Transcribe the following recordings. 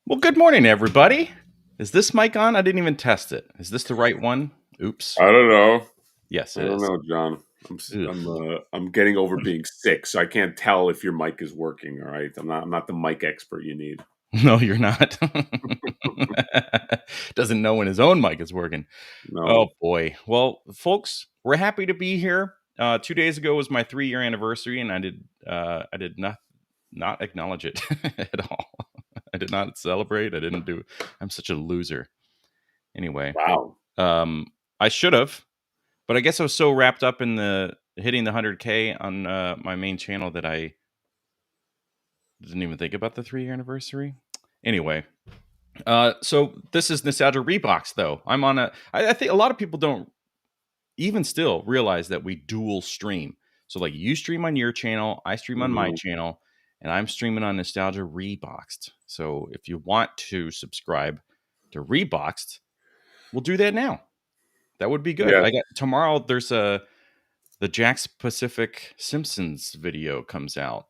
Well, good morning, everybody. Is this mic on? I didn't even test it. Is this the right one? Oops. I don't know. Yes, I it don't is. know, John. Ugh. I'm getting over being sick, so I can't tell if your mic is working. All right, I'm not the mic expert you need. No, you're not. Doesn't know when his own mic is working. Oh No. boy. Well, folks, we're happy to be here. 2 days ago was my 3-year anniversary, and I did not acknowledge it at all. I did not celebrate. I didn't do. I'm such a loser. Anyway, Wow. I should have. But I guess I was so wrapped up in the hitting the 100K on my main channel that I didn't even think about the 3-year anniversary. Anyway, so this is Nostalgia Rebox, though. I'm on I think a lot of people don't even still realize that we dual stream. So, like, you stream on your channel, I stream on my Mhm. channel, and I'm streaming on Nostalgia Reboxed. So, if you want to subscribe to Reboxed, we'll do that now. That would be good. Yeah. I got tomorrow. There's the Jack's Pacific Simpsons video comes out.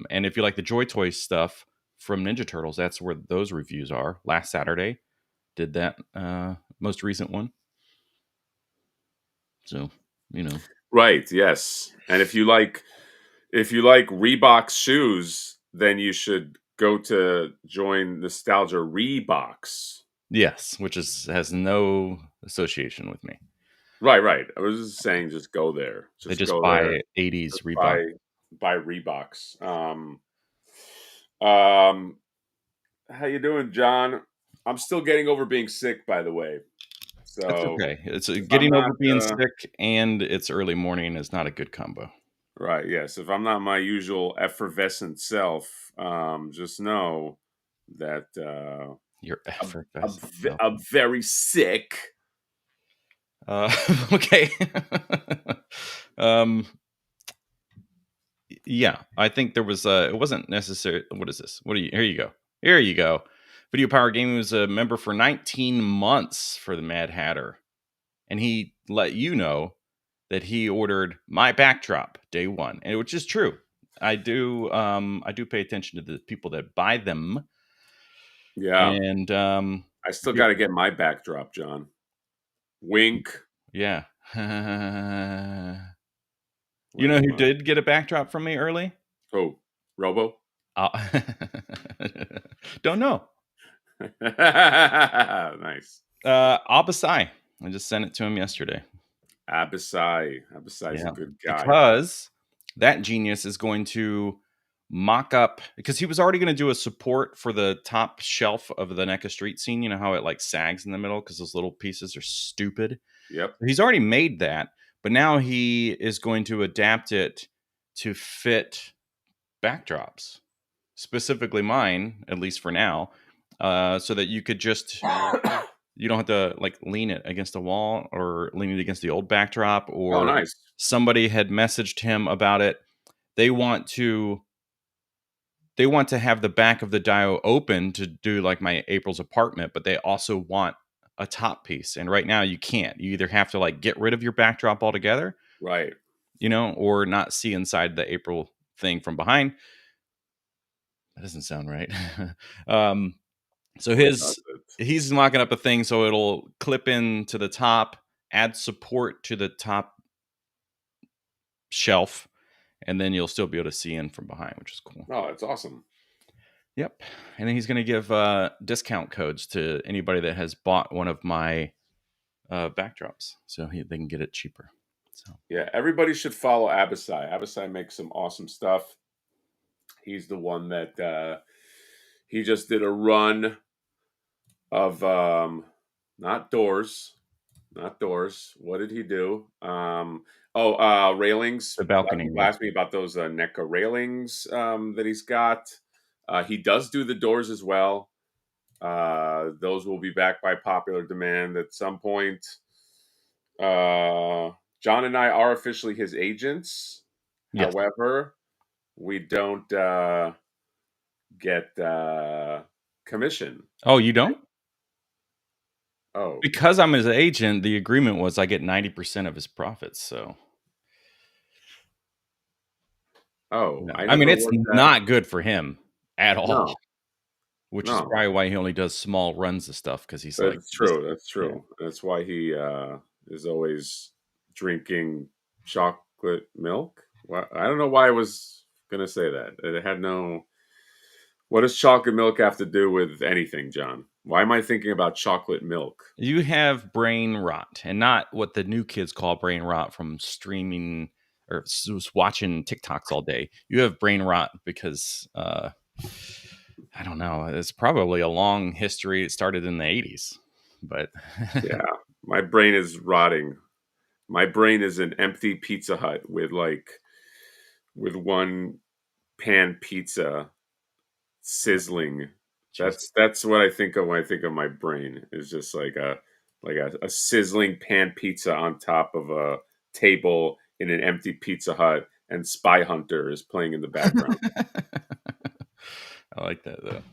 And if you like the Joy Toy stuff from Ninja Turtles, that's where those reviews are. Last Saturday, did that most recent one. So, you know. Right. Yes. And if you like Reebok shoes, then you should go to join Nostalgia Reeboks. Yes, which has no association with me. Right. Right. I was just saying, just go there. They Just just go there. buy 80s Just Reebok. buy Reeboks. Um, how you doing, John? I'm still getting over being sick, by the way. That's So okay. It's if I'm getting not over being sick and it's early morning is not a good combo. right, yes, if I'm not my usual effervescent self, just know that You're I'm, effervescent. I'm very sick. Okay. um, yeah, I think there was it wasn't necessary. What is this? What are you? Here you go. Here you go. Video Power Gaming was a member for 19 months for the Mad Hatter, and he let you know that he ordered my backdrop day one, and which is true. I do pay attention to the people that buy them, Yeah, and I still got to get my backdrop, John. Wink. yeah. You know Well, who did get a backdrop from me early? oh, Robo. Uh, don't know. Nice. Abasai. I just sent it to him yesterday. Abasai's a Yeah, good guy. because that genius is going to mock up because he was already going to do a support for the top shelf of the NECA Street Scene. You know how it like sags in the middle because those little pieces are stupid. Yep. He's already made that, but now he is going to adapt it to fit backdrops, specifically mine, at least for now, so that you could just you don't have to like lean it against a wall or lean it against the old backdrop. Oh, Or nice. somebody had messaged him about it. They want to have the back of the Dio open to do like my April's apartment, but they also want a top piece. And right now you can't. You either have to like get rid of your backdrop altogether, Right. or not see inside the April thing from behind. That doesn't sound right. um, so What does it? he's mocking up a thing so it'll clip into the top, add support to the top shelf, and then you'll still be able to see in from behind, which is cool. Oh, it's awesome. Yep. And then he's going to give discount codes to anybody that has bought one of my backdrops, so they can get it cheaper. So Yeah, everybody should follow Abasai. Abasai makes some awesome stuff. He's the one that he just did a run of not doors, not doors. What did he do? Railings. the balcony People rail. ask me about those NECA railings that he's got. He does do the doors as well. Those will be back by popular demand at some point. John and I are officially his agents. Yes. However, we don't get commission. Oh, you don't? Oh, Because I'm his agent, the agreement was I get 90% of his profits. So oh, no. I I mean, never it's worked that. not good for him at all. No, which is No, probably why he only does small runs of stuff because he's like, that's this, true. That's yeah. true. That's why he is always drinking chocolate milk. I don't know why I was gonna say that. It had no. What does chocolate milk have to do with anything, John? Why am I thinking about chocolate milk? You have brain rot, and not what the new kids call brain rot from streaming or just watching TikToks all day. You have brain rot because I don't know. It's probably a long history. It started in the 80s, but Yeah, my brain is rotting. My brain is an empty Pizza Hut with one pan pizza sizzling. jeez. That's what I think of when I think of my brain. Is just a sizzling pan pizza on top of a table in an empty Pizza Hut, and Spy Hunter is playing in the background. I like that though.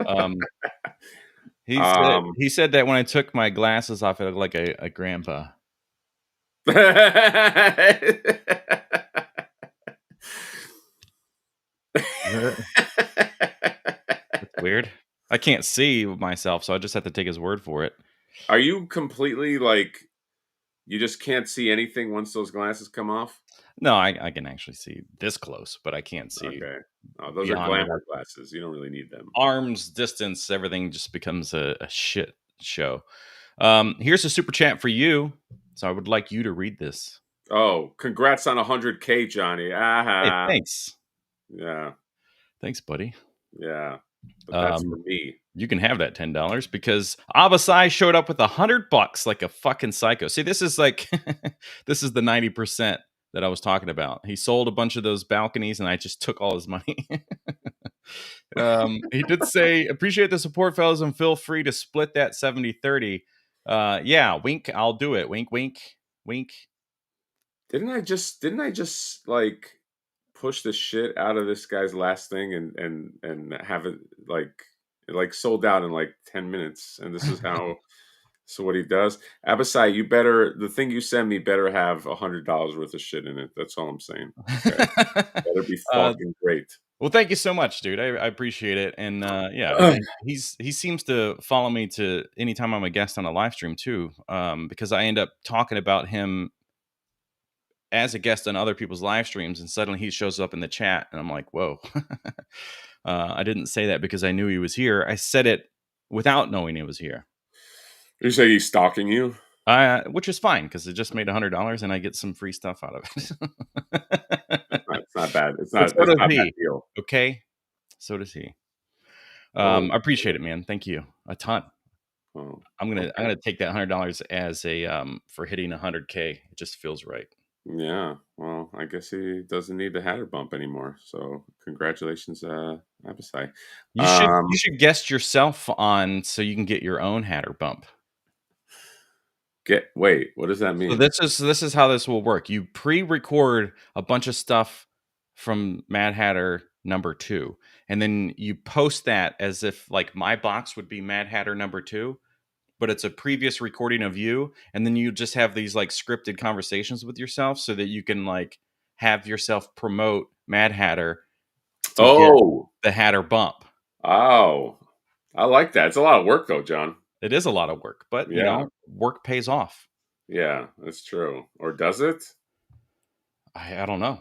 Um, um, he said that when I took my glasses off, I looked like a grandpa. That's weird. I can't see myself, so I just have to take his word for it. Are you completely you just can't see anything once those glasses come off? No, I can actually see this close, but I can't see Okay. Oh, those are beyond whatever glamour glasses. You don't really need them. arms distance. Everything just becomes a shit show. Here's a super chat for you. So I would like you to read this. Oh, congrats on 100K, Johnny. Hey, Aha. thanks. Yeah. Thanks, buddy. Yeah. But that's for Um, me. you can have that $10 because Abasai showed up with $100 like a fucking psycho. See, this is like this is the 90% that I was talking about. He sold a bunch of those balconies and I just took all his money. He did say, appreciate the support, fellas, and feel free to split that 70-30. Yeah, wink, I'll do it. Wink, wink, wink. Didn't I just push the shit out of this guy's last thing and have it sold out in like 10 minutes, and this is how so what he does. Abasai, the thing you send me better have $100 worth of shit in it. That's all I'm saying. Okay. Better be uh, fucking great. well, thank you so much, dude. I appreciate it. And yeah, he seems to follow me to anytime I'm a guest on a live stream too, because I end up talking about him as a guest on other people's live streams, and suddenly he shows up in the chat, and I'm like, whoa. I didn't say that because I knew he was here. I said it without knowing he was here. You say he's stalking you? Which is fine because it just made $100 and I get some free stuff out of it. It's not bad. It's But not. so It's does not a bad he. deal. Okay, so does he. Oh, I appreciate it, man. Thank you a ton. oh, I'm okay. gonna take that $100 as a for hitting 100K. It just feels right. Yeah. Well, I guess he doesn't need the Hatter bump anymore. So congratulations, Abasai. You should guest yourself on so you can get your own Hatter bump. Wait. What does that So mean? this is how this will work. You pre-record a bunch of stuff from Mad Hatter #2, and then you post that as if like my box would be Mad Hatter #2, but it's a previous recording of you, and then you just have these like scripted conversations with yourself so that you can like have yourself promote Mad Hatter to get Oh, the Hatter bump. oh, I like that. It's a lot of work, though, John. It is a lot of work, but you Yeah, know, work pays off. yeah, that's true. Or does it? I don't know.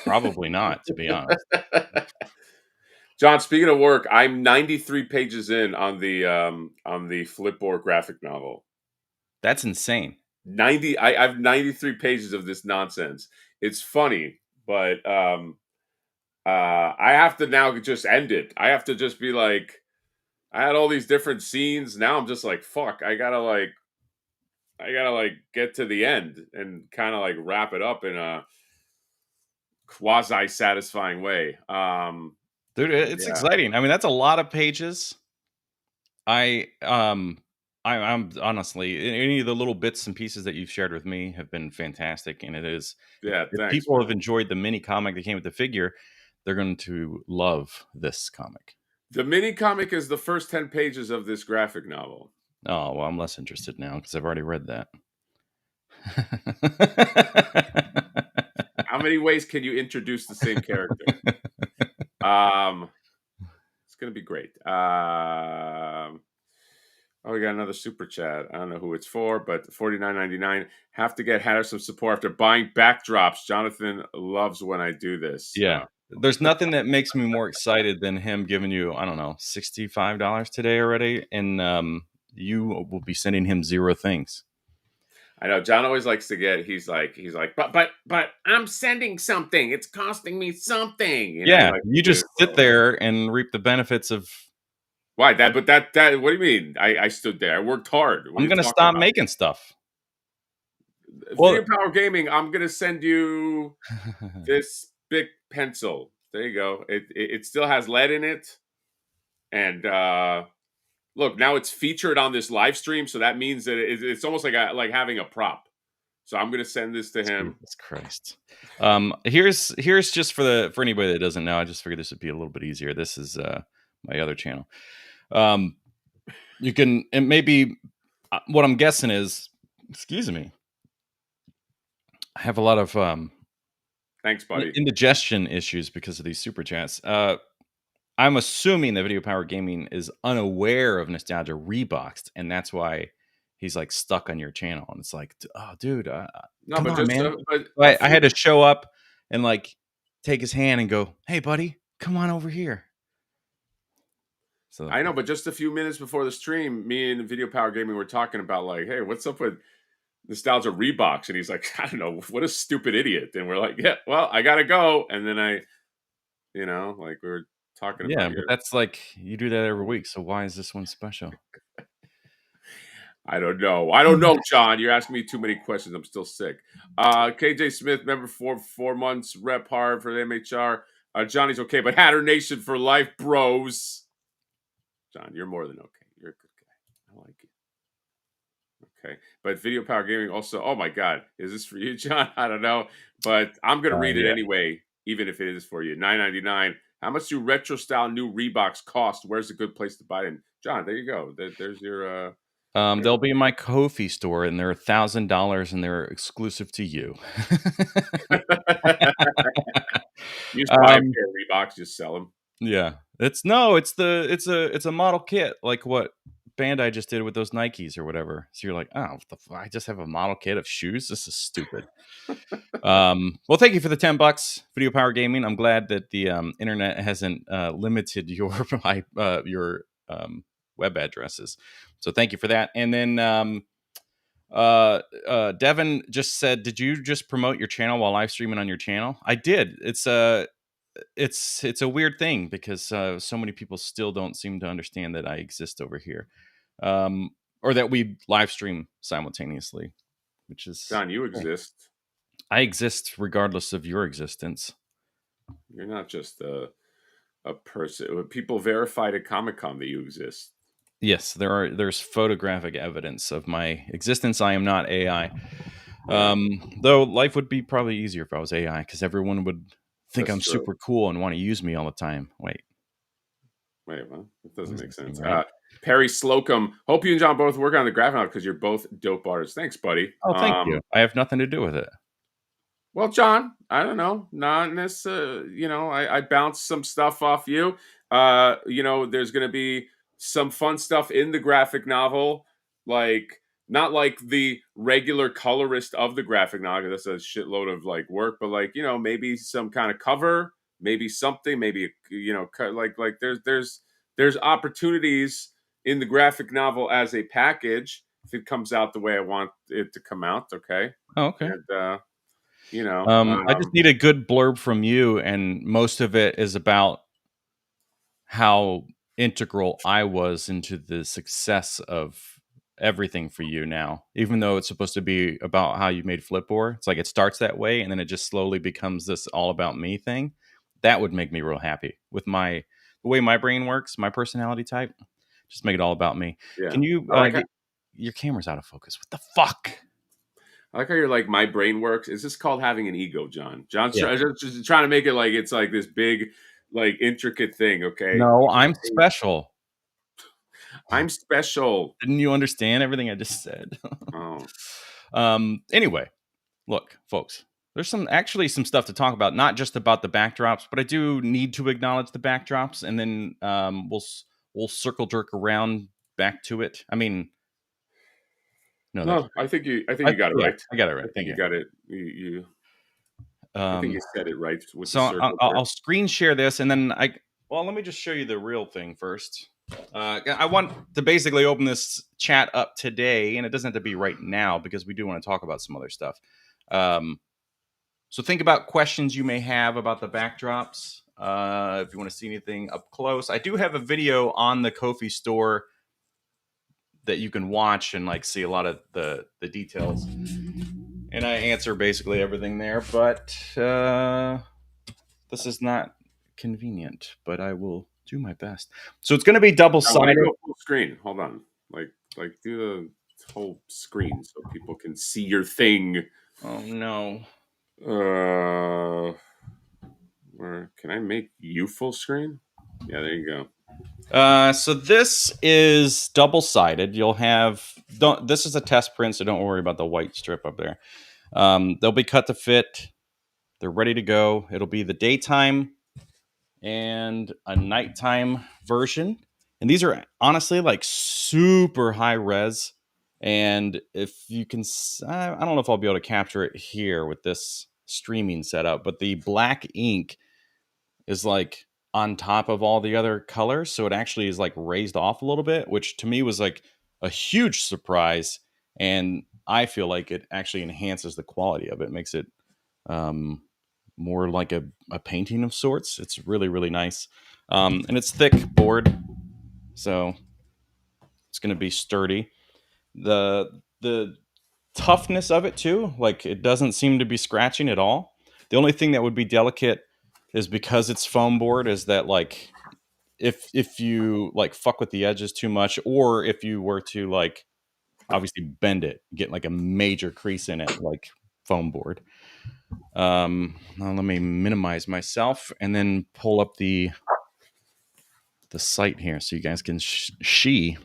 Probably not, to be honest. John, speaking of work, I'm 93 pages in on the Flipboard graphic novel. That's insane. 90. I have 93 pages of this nonsense. It's funny, but I have to now just end it. I have to just be like, I had all these different scenes. Now I'm just like, fuck. I gotta get to the end and kind of like wrap it up in a quasi satisfying way. Dude, it's Yeah, exciting. I mean, that's a lot of pages. I I'm honestly any of the little bits and pieces that you've shared with me have been fantastic, and it is yeah. if Thanks, people have man. enjoyed the mini comic that came with the figure, they're going to love this comic. The mini comic is the first 10 pages of this graphic novel. Oh, well, I'm less interested now because I've already read that. How many ways can you introduce the same character? Um, it's gonna be great. Oh, we got another super chat. I don't know who it's for, but $49.99. Have to get Hatter some support after buying backdrops. Jonathan loves when I do this. Yeah. There's nothing that makes me more excited than him giving you, I don't know, $65 today already. And you will be sending him 0 things. I know John always likes to get. He's like, but I'm sending something. It's costing me something. You know, he Yeah. likes You to do just it. sit there and reap the benefits of. Why that? But that. What do you mean? I stood there. I worked hard. What are I'm you going to talking stop about? making stuff. Video Well, Power Gaming. I'm gonna send you this big pencil. There you go. It still has lead in it, and look, now it's featured on this live stream, so that means that it's almost like having a prop. So I'm gonna send this to him. Jesus Christ. Here's just for anybody that doesn't know. I just figured this would be a little bit easier. This is my other channel. You can, and maybe what I'm guessing is, excuse me, I have a lot of Thanks, buddy. indigestion issues because of these super chats. I'm assuming that Video Power Gaming is unaware of Nostalgia Reboxed, and that's why he's like stuck on your channel. And it's like, oh, dude, No, come but on, just man. a I had to show up and like take his hand and go, hey, buddy, come on over here. So I know, but just a few minutes before the stream, me and Video Power Gaming were talking about like, hey, what's up with Nostalgia Rebox? And he's like, I don't know, what a stupid idiot. And we're like, yeah, well, I gotta go. And then like we were talking yeah, about but that's like you do that every week. So why is this one special? I don't know, John. You're asking me too many questions. I'm still sick. KJ Smith, member for 4 months, rep hard for the MHR. Johnny's okay, but Hatter Nation for life, bros. John, you're more than okay. You're a good guy. I like you. Okay. But Video Power Gaming also, oh my God, is this for you, John? I don't know. But I'm going to read it Yeah. anyway, even if it is for you. $9.99. How much do retro style new Reeboks cost? Where's a good place to buy them? John, there you go. There's your. They'll be in my Ko-fi store, and they're $1,000, and they're exclusive to you. You just buy a pair of Reeboks, just sell them. Yeah, it's a model kit, like what Bandai just did with those Nikes or whatever. So you're like, oh, I just have a model kit of shoes. This is stupid. Well, thank you for the $10, Video Power Gaming. I'm glad that the internet hasn't limited your your web addresses. So thank you for that. And then Devin just said, did you just promote your channel while live streaming on your channel? I did. It's a weird thing because so many people still don't seem to understand that I exist over here, or that we live stream simultaneously, which is John, you exist. I exist regardless of your existence. You're not just a person. People verified at Comic-Con that you exist. Yes, there's photographic evidence of my existence. I am not AI. Though life would be probably easier if I was AI, because everyone would think That's I'm true. super cool and want to use me all the time. Wait, well, it doesn't make sense. Right? Perry Slocum. Hope you and John both work on the graphic novel because you're both dope artists. Thanks, buddy. Oh, thank you. I have nothing to do with it. Well, John, I don't know. Not necessarily. I bounced some stuff off you. There's going to be some fun stuff in the graphic novel, like not like the regular colorist of the graphic novel. That's a shitload of like work, but like maybe some kind of cover, maybe something, maybe like there's opportunities in the graphic novel as a package if it comes out the way I want it to come out. Okay. Oh, okay. And, I just need a good blurb from you, and most of it is about how integral I was into the success of everything for you now. Even though it's supposed to be about how you made Flipboard, it's like it starts that way, and then it just slowly becomes this all about me thing. That would make me real happy with the way my brain works, my personality type. Just make it all about me. Yeah. Can you your camera's out of focus? What the fuck? I like how you're like, my brain works. Is this called having an ego, John? John's just trying to make it like it's like this big, like intricate thing. Okay. No, I'm special. I'm special. Didn't you understand everything I just said? Oh. Anyway, look, folks, There's some stuff to talk about, not just about the backdrops, but I do need to acknowledge the backdrops, and then we'll circle jerk around back to it. I mean, no, that's No, I think you got it yeah, right. I got it I right. think Thank you you. got it. You I think you said it right with the So circle I'll jerk. screen share this, and then let me just show you the real thing first. I want to basically open this chat up today, and it doesn't have to be right now because we do want to talk about some other stuff. So think about questions you may have about the backdrops. If you want to see anything up close, I do have a video on the Ko-fi store that you can watch and like see a lot of the details. And I answer basically everything there, but this is not convenient, but I will do my best. So it's going to be double I want to sided. go full screen. Hold on. Like do the whole screen so people can see your thing. Oh no. Where can I make you full screen? Yeah, there you go. So this is double sided. You'll have this is a test print, so don't worry about the white strip up there. They'll be cut to fit. They're ready to go. It'll be the daytime and a nighttime version. And these are honestly like super high res. And if you can, I don't know if I'll be able to capture it here with this streaming setup, but the black ink is like on top of all the other colors. So it actually is like raised off a little bit, which to me was like a huge surprise. And I feel like it actually enhances the quality of it, makes it um, more like a painting of sorts. It's really, really nice. And it's thick board, so it's going to be sturdy. The toughness of it too, like it doesn't seem to be scratching at all. The only thing that would be delicate is because it's foam board is that like if you like fuck with the edges too much, or if you were to like obviously bend it, get like a major crease in it like foam board. Now let me minimize myself and then pull up the site here so you guys can see.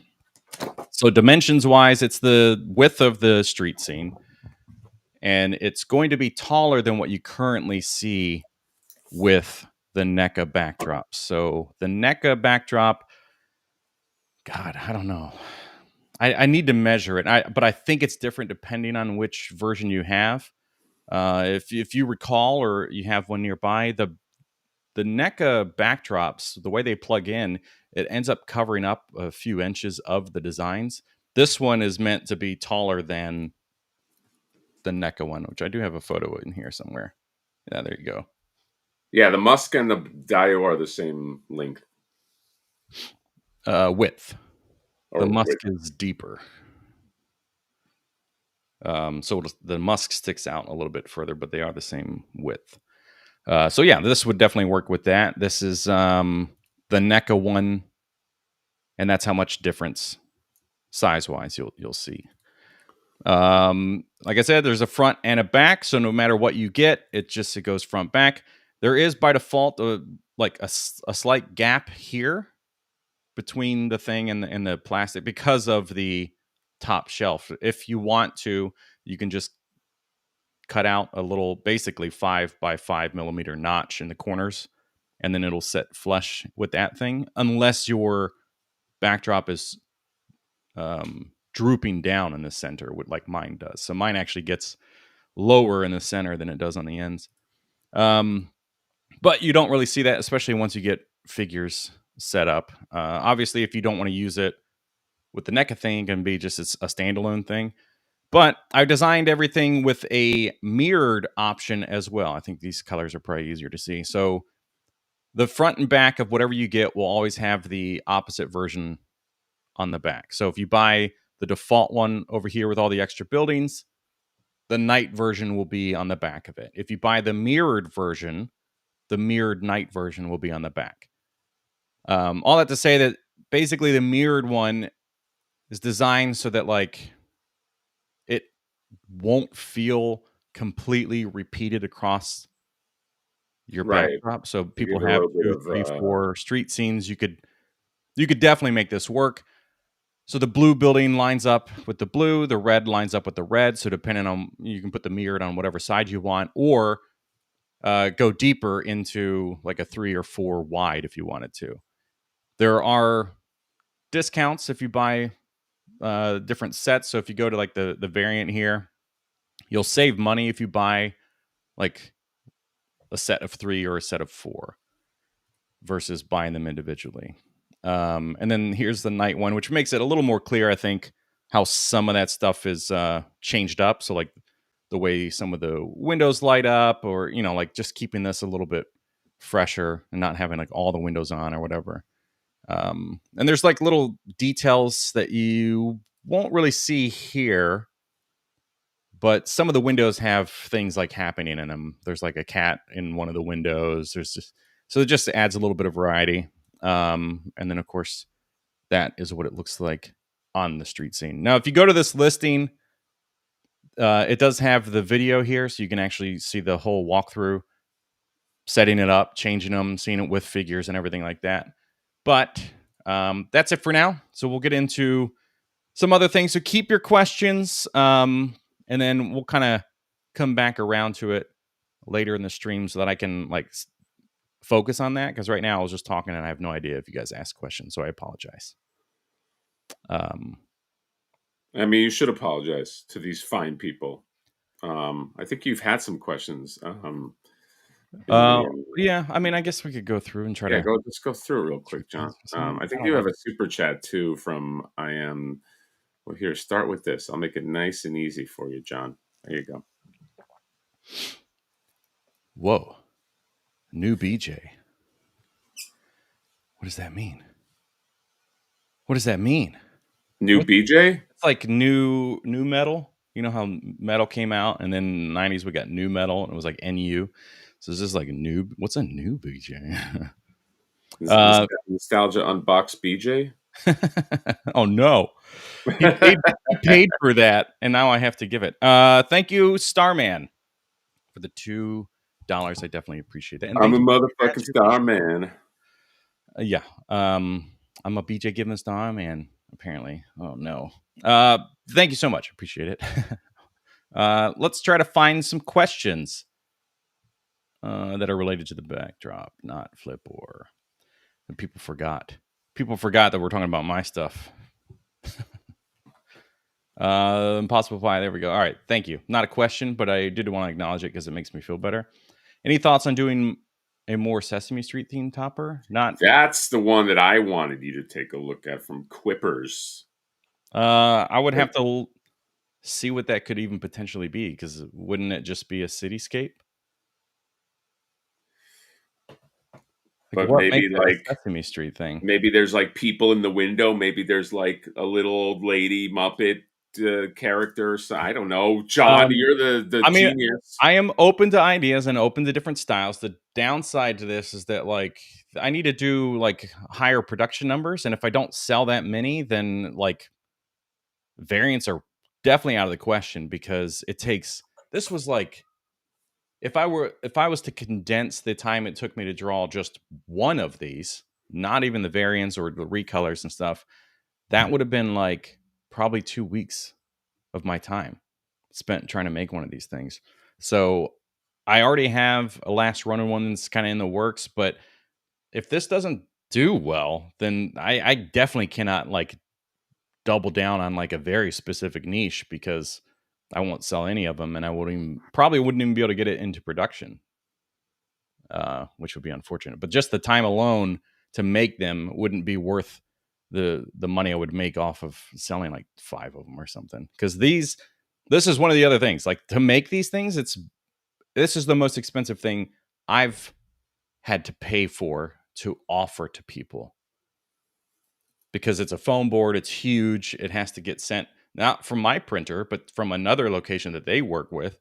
So dimensions wise, it's the width of the street scene, and it's going to be taller than what you currently see with the NECA backdrop. So the NECA backdrop, God, I don't know. I need to measure it, but I think it's different depending on which version you have. If you recall or you have one nearby, the NECA backdrops, the way they plug in, it ends up covering up a few inches of the designs. This one is meant to be taller than the NECA one, which I do have a photo in here somewhere. Yeah, there you go. Yeah, the Musk and the Dio are the same length. Width. The Or musk width. is deeper. So the musk sticks out a little bit further, but they are the same width. So yeah, this would definitely work with that. This is the NECA one, and that's how much difference size wise you'll see. Like I said, there's a front and a back, so no matter what you get, it goes front back. There is by default like a slight gap here between the thing and the plastic because of the top shelf. If you want to, you can just cut out a little, basically 5x5 millimeter notch in the corners, and then it'll set flush with that thing, unless your backdrop is drooping down in the center, like mine does. So mine actually gets lower in the center than it does on the ends. But you don't really see that, especially once you get figures set up. Obviously, if you don't want to use it with the NECA thing, it can be just a standalone thing. But I've designed everything with a mirrored option as well. I think these colors are probably easier to see. So the front and back of whatever you get will always have the opposite version on the back. So if you buy the default one over here with all the extra buildings, the night version will be on the back of it. If you buy the mirrored version, the mirrored night version will be on the back. All that to say that basically the mirrored one is designed so that like it won't feel completely repeated across your Right. backdrop. So To people give it a have little bit 2, of 3, 4 street scenes. You could definitely make this work. So the blue building lines up with the blue, the red lines up with the red. So depending on, you can put the mirrored on whatever side you want, or go deeper into like a 3 or 4 wide if you wanted to. There are discounts if you buy different sets. So if you go to like the variant here, you'll save money if you buy like a set of 3 or a set of 4 versus buying them individually. And then here's the night one, which makes it a little more clear, I think, how some of that stuff is changed up. So like the way some of the windows light up, or, you know, like just keeping this a little bit fresher and not having like all the windows on or whatever. And there's like little details that you won't really see here, but some of the windows have things like happening in them. There's like a cat in one of the windows. There's just, so it just adds a little bit of variety. And then of course that is what it looks like on the street scene. Now, if you go to this listing, it does have the video here, so you can actually see the whole walkthrough, setting it up, changing them, seeing it with figures and everything like that. But that's it for now. So we'll get into some other things. So keep your questions, and then we'll kind of come back around to it later in the stream so that I can like focus on that. Because right now I was just talking and I have no idea if you guys ask questions, so I apologize. I mean, you should apologize to these fine people. I think you've had some questions. Yeah, I mean, I guess we could go through and try to let's go through real quick, John. I think you have a super chat too from I am. Well, here, start with this. I'll make it nice and easy for you, John. There you go. Whoa, new BJ. What does that mean? What does that mean? New BJ? It's like new metal. You know how metal came out, and then in the 90s we got new metal, and it was like NU. So is this like a new? What's a new BJ? Nostalgia Unboxed BJ? Oh no, he paid for that, and now I have to give it. Thank you, Starman, for the $2. I definitely appreciate that. And I'm a motherfucking Starman. Yeah, I'm a BJ giving Starman. Apparently, oh no. Thank you so much. Appreciate it. Let's try to find some questions that are related to the backdrop, not flip or. And people forgot. People forgot that we're talking about my stuff. Impossible Pie. There we go. All right. Thank you. Not a question, but I did want to acknowledge it because it makes me feel better. Any thoughts on doing a more Sesame Street themed topper? Not. That's the one that I wanted you to take a look at from Quippers. I would have to see what that could even potentially be, because wouldn't it just be a cityscape? But maybe like Sesame Street thing. Maybe there's like people in the window. Maybe there's like a little old lady Muppet character. So I don't know. John, you're the genius. I am open to ideas and open to different styles. The downside to this is that like I need to do like higher production numbers, and if I don't sell that many, then like variants are definitely out of the question, because it takes. This was like. If I was to condense the time it took me to draw just one of these, not even the variants or the recolors and stuff, that would have been like probably 2 weeks of my time spent trying to make one of these things. So I already have a last run of one that's kind of in the works, but if this doesn't do well, then I definitely cannot like double down on like a very specific niche, because I won't sell any of them, and I probably wouldn't even be able to get it into production, which would be unfortunate. But just the time alone to make them wouldn't be worth the money I would make off of selling like 5 of them or something. Because this is one of the other things. Like, to make these things, this is the most expensive thing I've had to pay for to offer to people, because it's a foam board. It's huge. It has to get sent. Not from my printer, but from another location that they work with.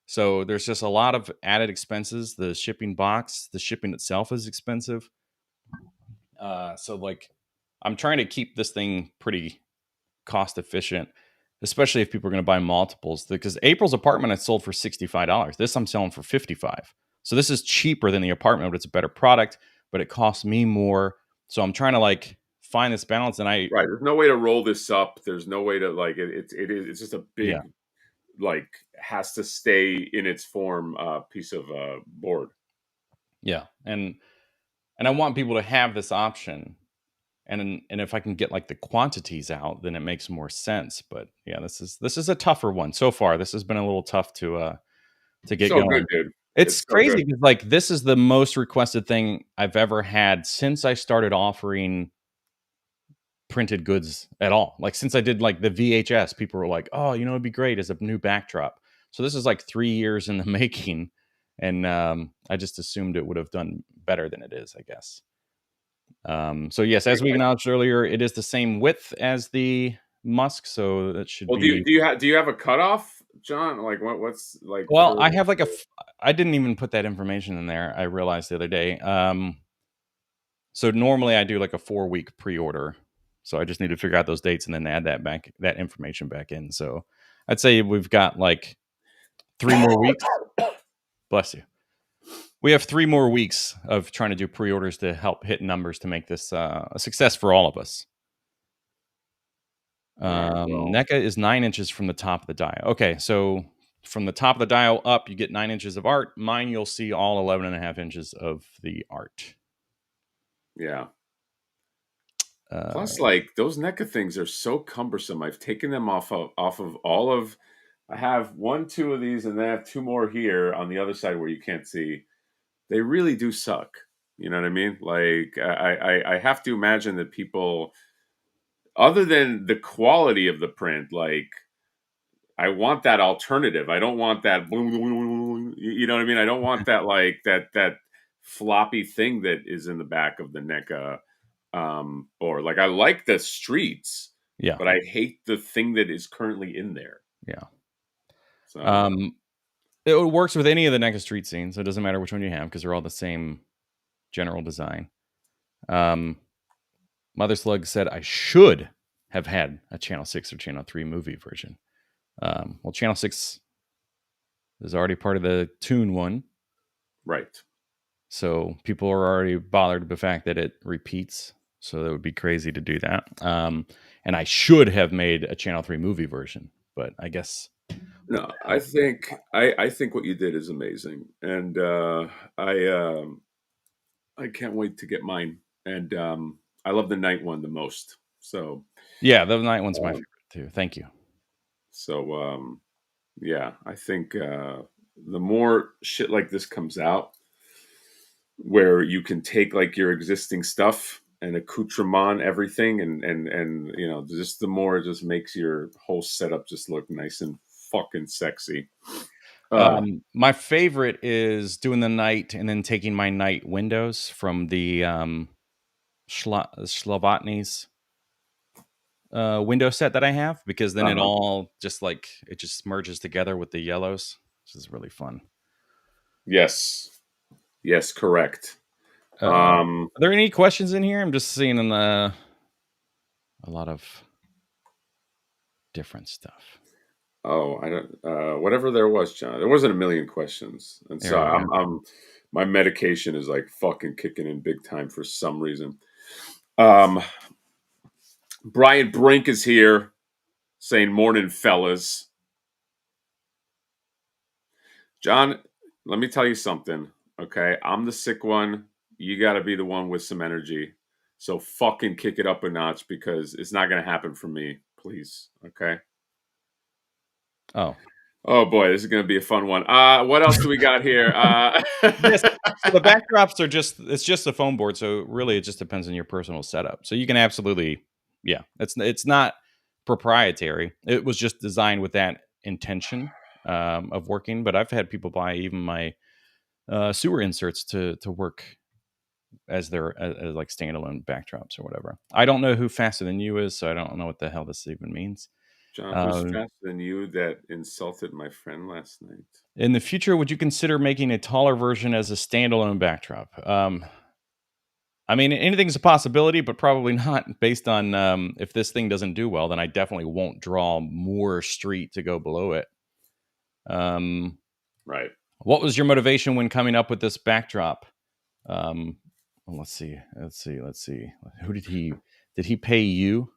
So there's just a lot of added expenses. The shipping box, the shipping itself is expensive. So like, I'm trying to keep this thing pretty cost efficient, especially if people are going to buy multiples. Because April's apartment I sold for $65. This I'm selling for $55. So this is cheaper than the apartment, but it's a better product, but it costs me more. So I'm trying to like find this balance, and right. There's no way to roll this up. There's no way to like it's just a big like has to stay in its form piece of board. Yeah, and I want people to have this option, and if I can get like the quantities out, then it makes more sense. But yeah, this is a tougher one so far. This has been a little tough to get So good, going. dude. It's so crazy good. because like this is the most requested thing I've ever had since I started offering printed goods at all. Like since I did like the VHS, people were like, "Oh, it'd be great as a new backdrop." So this is like 3 years in the making, and I just assumed it would have done better than it is, I guess. So yes, as we acknowledged earlier, it is the same width as the Musk, so that should Well, be. do you have a cutoff, John? Like what's like Well, for I have like I didn't even put that information in there. I realized the other day. So normally I do like a 4-week pre-order. So I just need to figure out those dates and then add that information back in. So I'd say we've got like 3 more weeks. Bless you. We have 3 more weeks of trying to do pre-orders to help hit numbers to make this a success for all of us. NECA is 9 inches from the top of the dial. Okay, so from the top of the dial up, you get 9 inches of art. Mine, you'll see all 11.5 inches of the art. Yeah. Plus, like those NECA things are so cumbersome. I've taken them off of all of. I have 1, 2 of these, and then I have 2 more here on the other side where you can't see. They really do suck. You know what I mean? Like I have to imagine that people, other than the quality of the print, like I want that alternative. I don't want that. You know what I mean? I don't want that like that floppy thing that is in the back of the NECA. Or like I like the streets, Yeah, but I hate the thing that is currently in there. yeah. So It works with any of the NECA Street Scenes, so it doesn't matter which one you have because they're all the same general design. Mother Slug said I should have had a Channel 6 or Channel 3 movie version. Well, Channel 6 is already part of the Toon one. right. So people are already bothered with the fact that it repeats. So that would be crazy to do that. And I should have made a Channel 3 movie version, but I guess. No, I think what you did is amazing, and I can't wait to get mine. And I love the night one the most. So Yeah, the night one's my favorite too. Thank you. So yeah, I think the more shit like this comes out, where you can take like your existing stuff and accoutrement everything, and just the more it just makes your whole setup just look nice and fucking sexy. My favorite is doing the night and then taking my night windows from the Slovatny's window set that I have, because then it all just like it just merges together with the yellows, which is really fun. Yes, correct. Are there any questions in here? I'm just seeing a lot of different stuff. Oh, I don't. Whatever there was, John. There wasn't a million questions, and so I'm my medication is like fucking kicking in big time for some reason. Brian Brink is here, saying "Morning, fellas." John, let me tell you something. Okay, I'm the sick one. You got to be the one with some energy. So fucking kick it up a notch because it's not going to happen for me. Please, okay. Oh boy, this is going to be a fun one. What else do we got here? Yes. So the backdrops are it's just a foam board. So really it just depends on your personal setup. So you can absolutely, yeah, it's not proprietary. It was just designed with that intention of working. But I've had people buy even my sewer inserts to work as their as like standalone backdrops or whatever. I don't know who Faster Than You is, so I don't know what the hell this even means. John, who's faster than you that insulted my friend last night? In the future, would you consider making a taller version as a standalone backdrop? I mean, anything's a possibility, but probably not based on if this thing doesn't do well, then I definitely won't draw more street to go below it. Right. What was your motivation when coming up with this backdrop? Let's see. Who did he Did he pay you?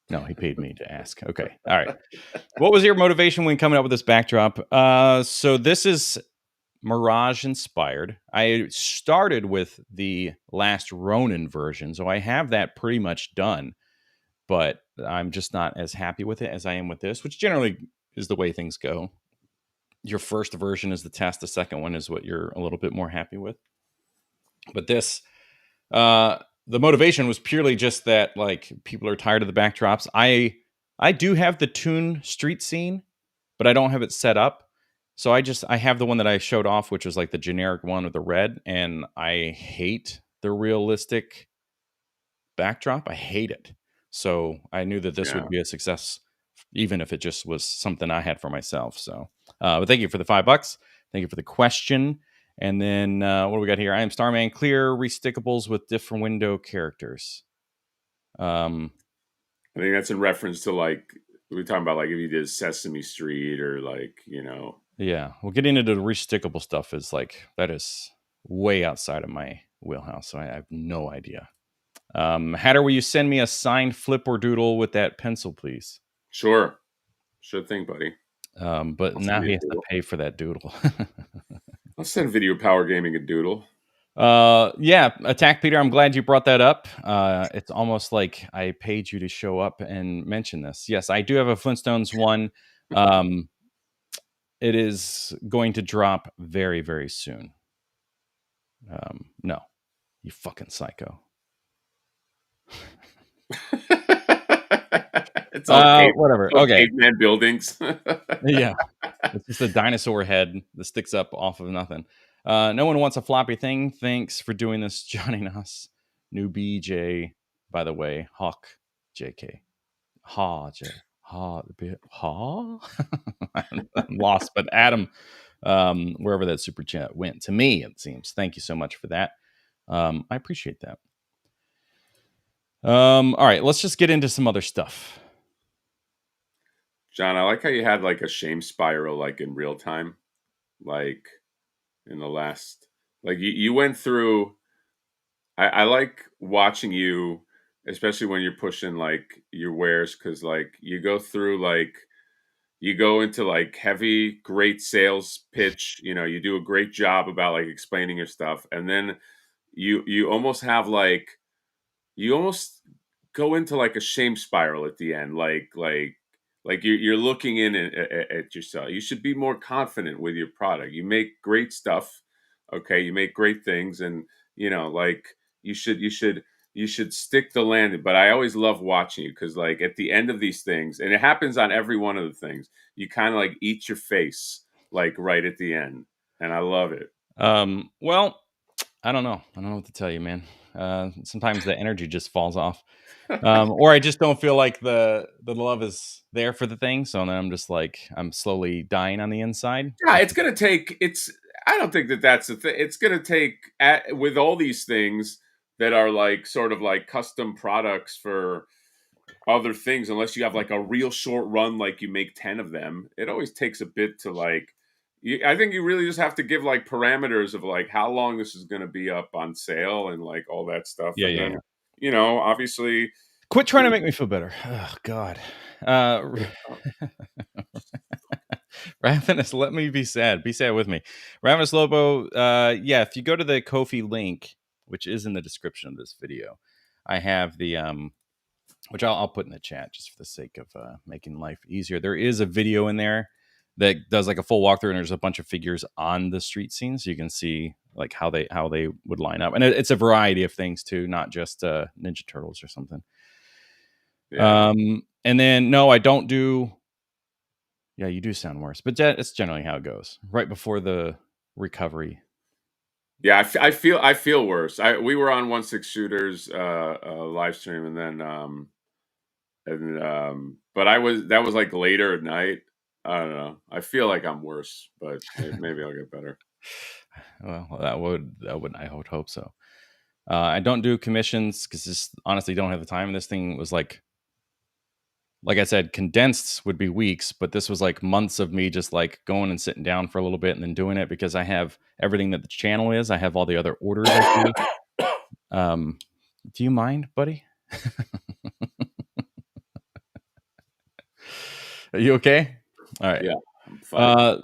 No, he paid me to ask. Okay. All right. What was your motivation when coming up with this backdrop? So this is Mirage inspired. I started with the Last Ronin version, so I have that pretty much done, but I'm just not as happy with it as I am with this, which generally is the way things go. Your first version is the test, the second one is what you're a little bit more happy with. But this, the motivation was purely just that like people are tired of the backdrops. I do have the Toon Street Scene, but I don't have it set up. So I have the one that I showed off, which was like the generic one with the red, and I hate the realistic backdrop. I hate it. So I knew that this would be a success, even if it just was something I had for myself. So, but thank you for the $5. Thank you for the question. And then what do we got here? I am Starman. Clear restickables with different window characters. I think that's in reference to like we were talking about, like if you did Sesame Street or like Yeah, well, getting into the restickable stuff is like that is way outside of my wheelhouse, so I have no idea. Hatter, will you send me a signed flip or doodle with that pencil, please? Sure thing, buddy. But now he has to pay for that doodle. I'll send Video Power Gaming a doodle. Yeah, Attack Peter, I'm glad you brought that up. It's almost like I paid you to show up and mention this. Yes, I do have a Flintstones one. It is going to drop very, very soon. No, you fucking psycho. It's all whatever. All okay, caveman buildings. Yeah, it's just a dinosaur head that sticks up off of nothing. No one wants a floppy thing. Thanks for doing this, Johnny Nuss. New BJ, by the way, Hawk JK. Ha J. Ha I'm lost, but Adam, wherever that super chat went, to me, it seems. Thank you so much for that. I appreciate that. All right, let's just get into some other stuff. John, I like how you had like a shame spiral, like in real time, like in the last, like you went through. I like watching you, especially when you're pushing like your wares, because like you go through like you go into like heavy, great sales pitch. You do a great job about like explaining your stuff, and then you almost have like you almost go into like a shame spiral at the end, like you're looking in at yourself. You should be more confident with your product. You make great stuff, okay? You make great things, and like you should stick the landing. But I always love watching you because, like, at the end of these things, and it happens on every one of the things, you kind of like eat your face, like right at the end, and I love it. Well, I don't know. I don't know what to tell you, man. Sometimes the energy just falls off, or I just don't feel like the love is there for the thing. So then I'm just like I'm slowly dying on the inside. Yeah, it's gonna take. I don't think that that's the thing. It's gonna take with all these things that are like sort of like custom products for other things. Unless you have like a real short run, like you make 10 of them, it always takes a bit to like. I think you really just have to give like parameters of like how long this is going to be up on sale and like all that stuff. Yeah, and yeah, then, yeah. Obviously. Quit trying to make me feel better. Oh God. Ravenous, let me be sad. Be sad with me. Ravenous Lobo, yeah, if you go to the Ko-fi link, which is in the description of this video, I have the which I'll put in the chat just for the sake of making life easier. There is a video in there that does like a full walkthrough, and there's a bunch of figures on the street scene, so you can see like how they would line up, and it's a variety of things too, not just Ninja Turtles or something. Yeah. And then no, I don't do. Yeah, you do sound worse, but it's generally how it goes. Right before the recovery. Yeah, I feel worse. We were on 1/6 Shooters live stream, and then but that was like later at night. I don't know. I feel like I'm worse, but maybe I'll get better. Well, I would hope so. I don't do commissions because just honestly don't have the time. This thing was like I said, condensed would be weeks, but this was like months of me just like going and sitting down for a little bit and then doing it because I have everything that the channel is. I have all the other orders I do. Do you mind, buddy? Are you okay? All right. Yeah, I'm fine.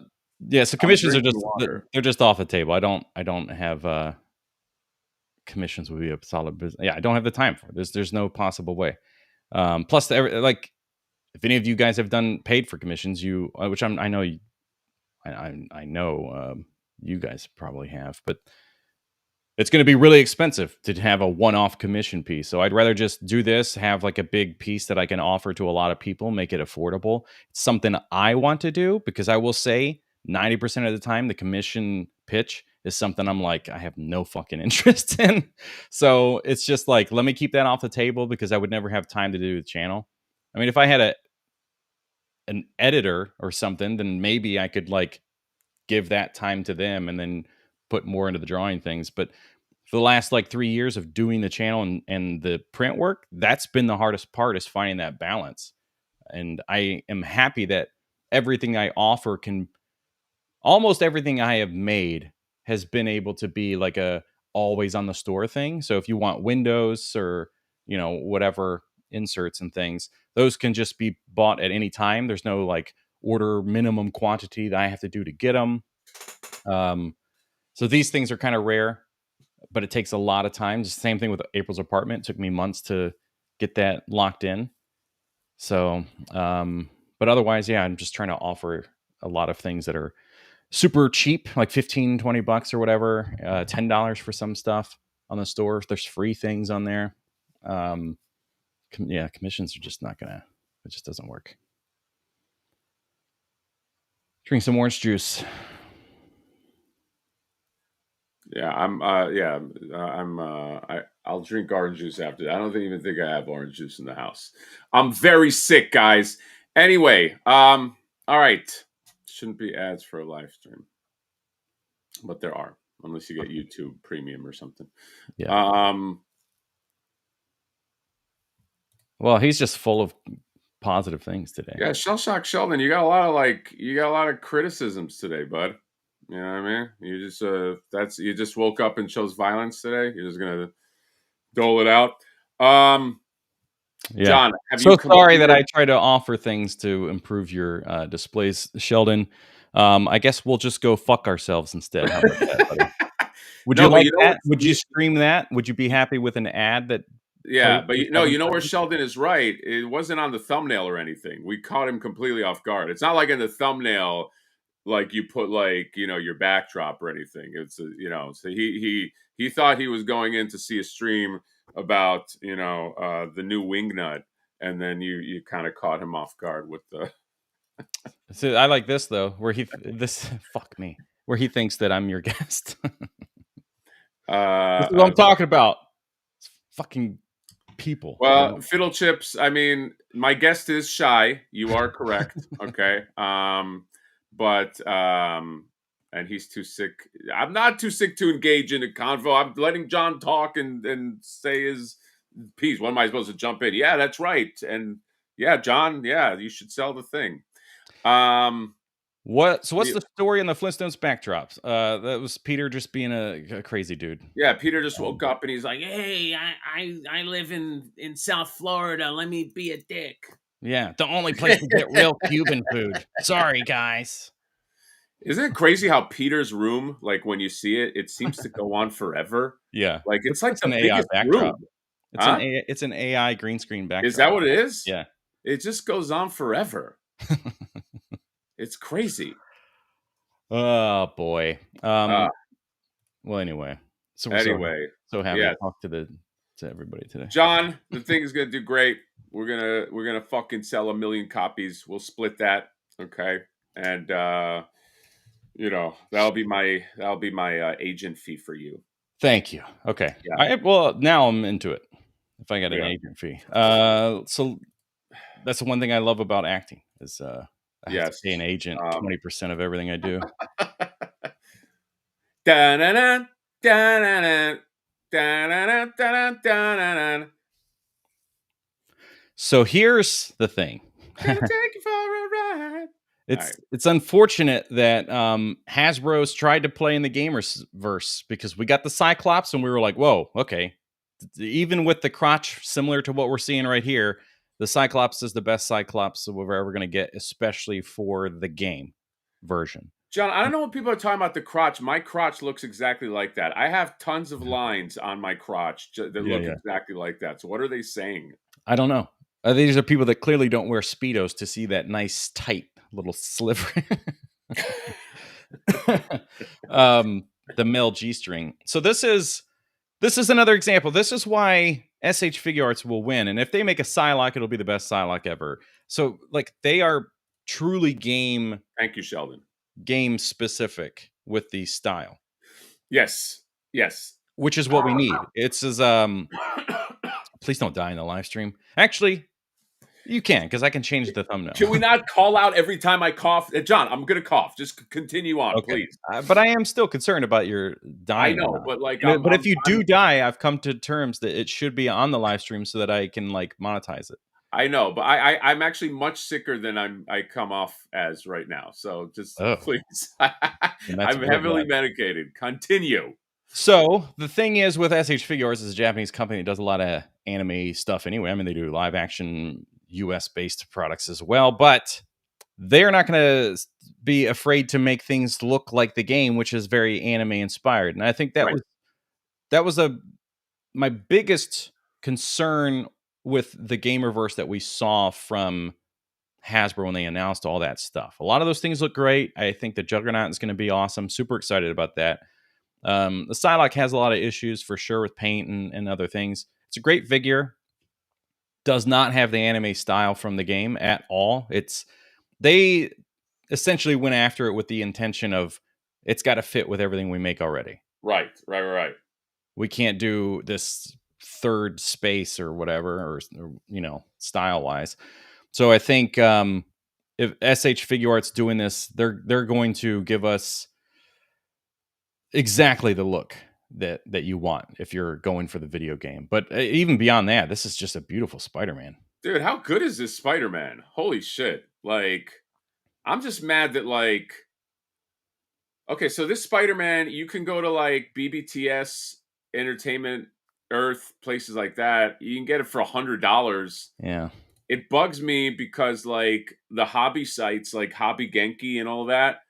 Yeah. So I'm commissions are drinking just water. they're just off the table. I don't have commissions would be a solid business. Yeah, I don't have the time for it. There's no possible way. Plus, like if any of you guys have done paid for commissions, you which I know I know you guys probably have, but it's going to be really expensive to have a one-off commission piece. So I'd rather just do this, have like a big piece that I can offer to a lot of people, make it affordable. It's something I want to do because I will say 90% of the time the commission pitch is something I'm like, I have no fucking interest in. So it's just like, let me keep that off the table because I would never have time to do the channel. I mean, if I had an editor or something, then maybe I could like give that time to them and then put more into the drawing things. But for the last like 3 years of doing the channel and the print work, that's been the hardest part, is finding that balance. And I am happy that everything I offer can, almost everything I have made has been able to be like a always on the store thing. So if you want windows or, whatever inserts and things, those can just be bought at any time. There's no like order minimum quantity that I have to do to get them. So these things are kind of rare, but it takes a lot of time. Just the same thing with April's apartment. It took me months to get that locked in. So, but otherwise, yeah, I'm just trying to offer a lot of things that are super cheap, like 15, 20 bucks or whatever, $10 for some stuff on the store. There's free things on there. Commissions are just not gonna, it just doesn't work. Drink some orange juice. Yeah, I'll drink orange juice after that. I don't even think I have orange juice in the house. I'm very sick, guys. Anyway, all right. Shouldn't be ads for a live stream, but there are, unless you get YouTube Premium or something. Yeah. Well, he's just full of positive things today. Yeah, Shell Shock Sheldon, you got a lot of criticisms today, bud. You know what I mean? You just woke up and chose violence today. You're just gonna dole it out. Yeah. John, have So you come sorry that I try to offer things to improve your displays, Sheldon. I guess we'll just go fuck ourselves instead. How about that, buddy? Would you like that? Would you stream that? Would you be happy with an ad that? Yeah, but you know where Sheldon is right. It wasn't on the thumbnail or anything. We caught him completely off guard. It's not like in the thumbnail, like you put like your backdrop or anything. It's so he thought he was going in to see a stream about the new wingnut, and then you kind of caught him off guard with the. So I like this though, where where he thinks that I'm your guest. This is what I'm talking about. It's fucking people. Well, Fiddle Chips, I mean, my guest is shy. You are correct. Okay. And he's too sick. I'm not too sick to engage in a convo. I'm letting John talk and say his piece. When am I supposed to jump in? Yeah, that's right. And yeah, John, yeah, you should sell the thing. What's the story in the Flintstones backdrops? That was Peter just being a crazy dude. Yeah, Peter just woke up and he's like, "Hey, I live in South Florida. Let me be a dick." Yeah, the only place to get real Cuban food. Sorry, guys. Isn't it crazy how Peter's room, like when you see it, it seems to go on forever? Yeah, like it's like an biggest AI backdrop. Room. It's an AI green screen backdrop. Is that what it is? Yeah, it just goes on forever. It's crazy. Oh boy. Well, anyway. So so happy to talk to everybody today. John, the thing is gonna do great. We're gonna fucking sell 1 million copies. We'll split that, okay? And that'll be my agent fee for you. Thank you. Okay. Yeah. Well, now I'm into it. If I got an agent fee, so that's the one thing I love about acting is I have to pay an agent 20% of everything I do. So here's the thing. Gonna take you for a ride. It's unfortunate that Hasbro's tried to play in the Gamerverse because we got the Cyclops and we were like, whoa, okay, even with the crotch similar to what we're seeing right here, the Cyclops is the best Cyclops we're ever going to get, especially for the game version. John, I don't know what people are talking about the crotch. My crotch looks exactly like that. I have tons of lines on my crotch that look exactly like that. So what are they saying? I don't know. These are people that clearly don't wear Speedos to see that nice, tight little sliver. The male G-string. So this is another example. This is why SH Figure Arts will win. And if they make a Psylocke, it'll be the best Psylocke ever. So like they are truly Thank you, Sheldon. Game specific with the style. Yes. Which is what we need. It's as please don't die in the live stream. Actually, you can, because I can change the thumbnail. Can we not call out every time I cough? John, I'm going to cough. Just continue on, please. But I am still concerned about your dying. I know, but like, if you do die, I've come to terms that it should be on the live stream so that I can like monetize it. I know, but I'm actually much sicker than I come off as right now. So just please, I'm heavily medicated. Continue. So the thing is with SH Figure Arts, is a Japanese company that does a lot of anime stuff anyway. I mean, they do live action US based products as well, but they're not going to be afraid to make things look like the game, which is very anime inspired. And I think that was my biggest concern with the Gamerverse that we saw from Hasbro when they announced all that stuff. A lot of those things look great. I think the Juggernaut is going to be awesome. Super excited about that. The Psylocke has a lot of issues for sure with paint and other things. It's a great figure. Does not have the anime style from the game at all. They essentially went after it with the intention of it's got to fit with everything we make already. Right. We can't do this third space or whatever, or style wise. So I think if SH Figure Arts doing this, they're going to give us exactly the look that you want if you're going for the video game. But even beyond that, this is just a beautiful Spider-Man. Dude, how good is this Spider-Man? Holy shit. Like, I'm just mad that, like, okay, so this Spider-Man, you can go to, like, BBTS, Entertainment Earth, places like that. You can get it for $100. Yeah. It bugs me because, like, the hobby sites, like Hobby Genki and all that,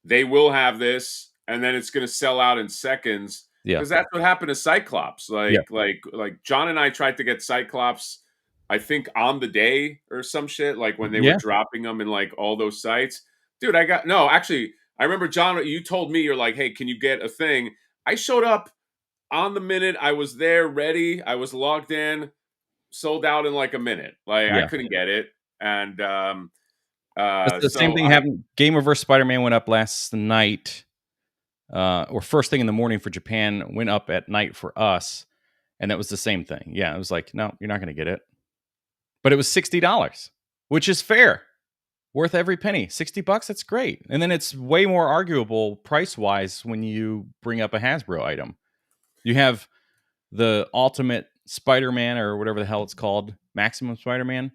they will have this, and then it's going to sell out in seconds. Yeah. Because that's what happened to Cyclops. Like John and I tried to get Cyclops, I think, on the day or some shit, like when they were dropping them in like all those sites. Dude, I remember, John, you told me, you're like, hey, can you get a thing? I showed up on the minute. I was there ready. I was logged in, sold out in like a minute. Like I couldn't get it. And the same thing happened. Gamerverse Spider-Man went up last night. Or first thing in the morning for Japan, went up at night for us, and that was the same thing. Yeah, it was like, no, you're not going to get it. But it was $60, which is fair, worth every penny. $60, that's great. And then it's way more arguable price-wise when you bring up a Hasbro item. You have the Ultimate Spider-Man, or whatever the hell it's called, Maximum Spider-Man,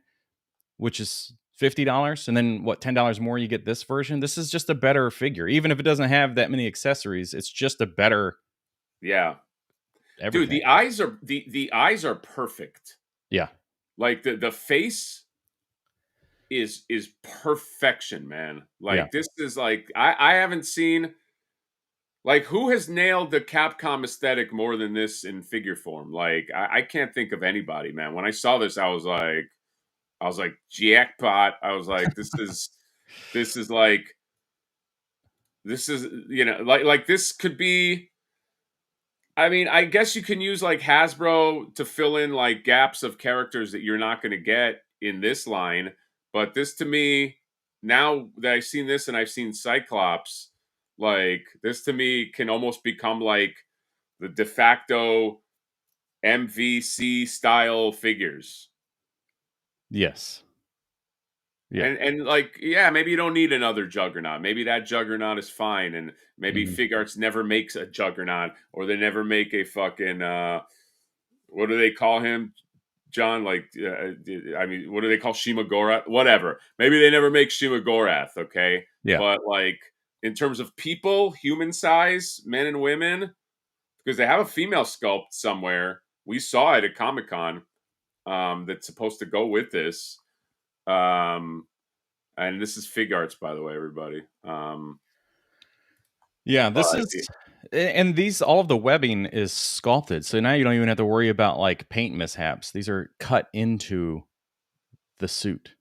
which is $50, and then $10 more you get this version. This is just a better figure, even if it doesn't have that many accessories. It's just a better everything. Dude, the eyes are perfect. Yeah, like the face is perfection, man. Like this is like I haven't seen, like, who has nailed the Capcom aesthetic more than this in figure form? Like I can't think of anybody, man. When I saw this, I was like, jackpot. I was like, this is like this could be, I mean, I guess you can use like Hasbro to fill in like gaps of characters that you're not going to get in this line. But this, to me, now that I've seen this and I've seen Cyclops, like this to me can almost become like the de facto MVC style figures. Yes. Yeah. And like, yeah, maybe you don't need another Juggernaut. Maybe that Juggernaut is fine. And maybe Fig Arts never makes a Juggernaut, or they never make a fucking, what do they call him, John? Like, I mean, what do they call Shima-Gorath? Whatever. Maybe they never make Shima-Gorath, okay? Yeah. But like, in terms of people, human size, men and women, because they have a female sculpt somewhere we saw it at Comic-Con. That's supposed to go with this. And this is Fig Arts, by the way, everybody. Yeah, this But is, and these, all of the webbing is sculpted, so now you don't even have to worry about like paint mishaps. These are cut into the suit.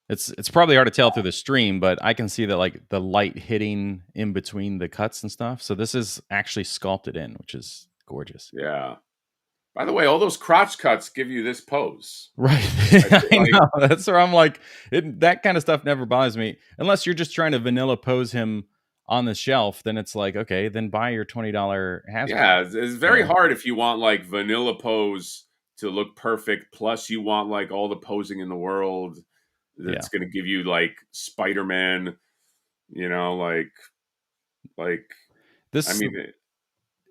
It's probably hard to tell through the stream, but I can see that like the light hitting in between the cuts and stuff. So this is actually sculpted in, which is gorgeous. yeah. By the way, all those crotch cuts give you this pose. Right. I know. That's where I'm like, that kind of stuff never bothers me. Unless you're just trying to vanilla pose him on the shelf, then it's like, okay, then buy your $20 Hasbro. Yeah, it's very hard if you want like vanilla pose to look perfect, plus you want like all the posing in the world that's going to give you like Spider-Man, you know, like this. I mean,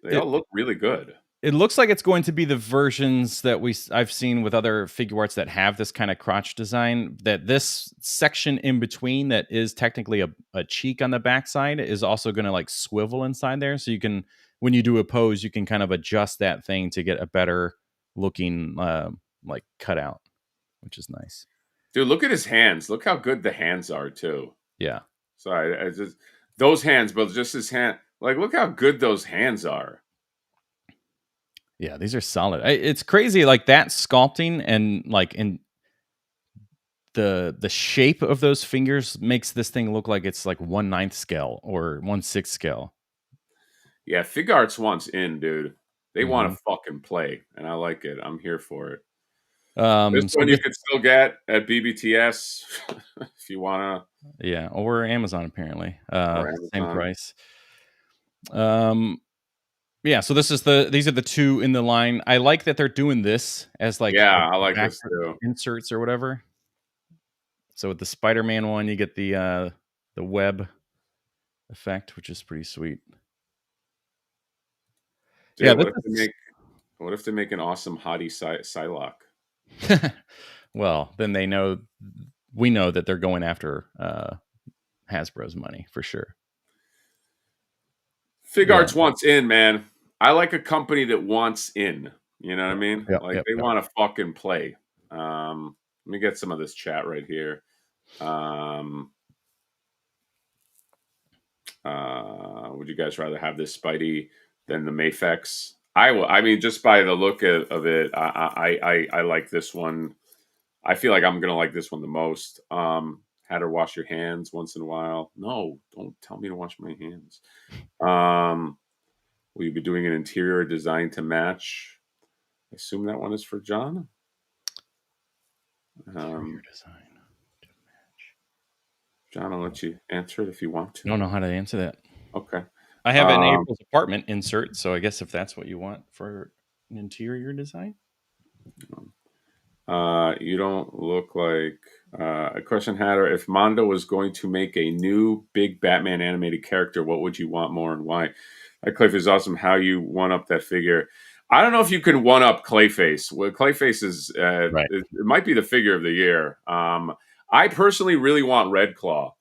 they all look really good. It looks like it's going to be the versions that I've seen with other figure arts that have this kind of crotch design, that this section in between that is technically a cheek on the backside is also going to like swivel inside there. So you can, when you do a pose, you can kind of adjust that thing to get a better looking like cutout, which is nice. Dude, look at his hands. Look how good the hands are too. Yeah. Sorry, I just those hands, but just his hand. Like, look how good those hands are. Yeah, these are solid. It's crazy, like that sculpting and like in the shape of those fingers makes this thing look like it's like 1/9 scale or 1/6 scale. Yeah, Fig Arts wants in, dude. They want to fucking play, and I like it. I'm here for it. This one you could still get at BBTS if you wanna. Yeah, or Amazon apparently. Amazon. Same price. Yeah, so these are the two in the line. I like that they're doing this as like I like this too. Inserts or whatever. So with the Spider-Man one, you get the web effect, which is pretty sweet. Dude, yeah, what if they make an awesome hottie Psylocke? Well, then we know that they're going after Hasbro's money for sure. Fig Arts wants in, man. I like a company that wants in. You know what I mean? They want to fucking play. Let me get some of this chat right here. Would you guys rather have this Spidey than the Mafex? I will. I mean, just by the look of it, I like this one. I feel like I'm gonna like this one the most. Had her wash your hands once in a while. No, don't tell me to wash my hands. Will you be doing an interior design to match? I assume that one is for John. Interior design to match. John, I'll let you answer it if you want to. I don't know how to answer that. Okay. I have an April's apartment insert, so I guess if that's what you want for an interior design. You don't look like a question Hatter. If Mondo was going to make a new big Batman animated character, what would you want more and why? That Clayface is awesome. How you one up that figure? I don't know if you can one up Clayface. Well, Clayface is right. It might be the figure of the year. I personally really want Red Claw,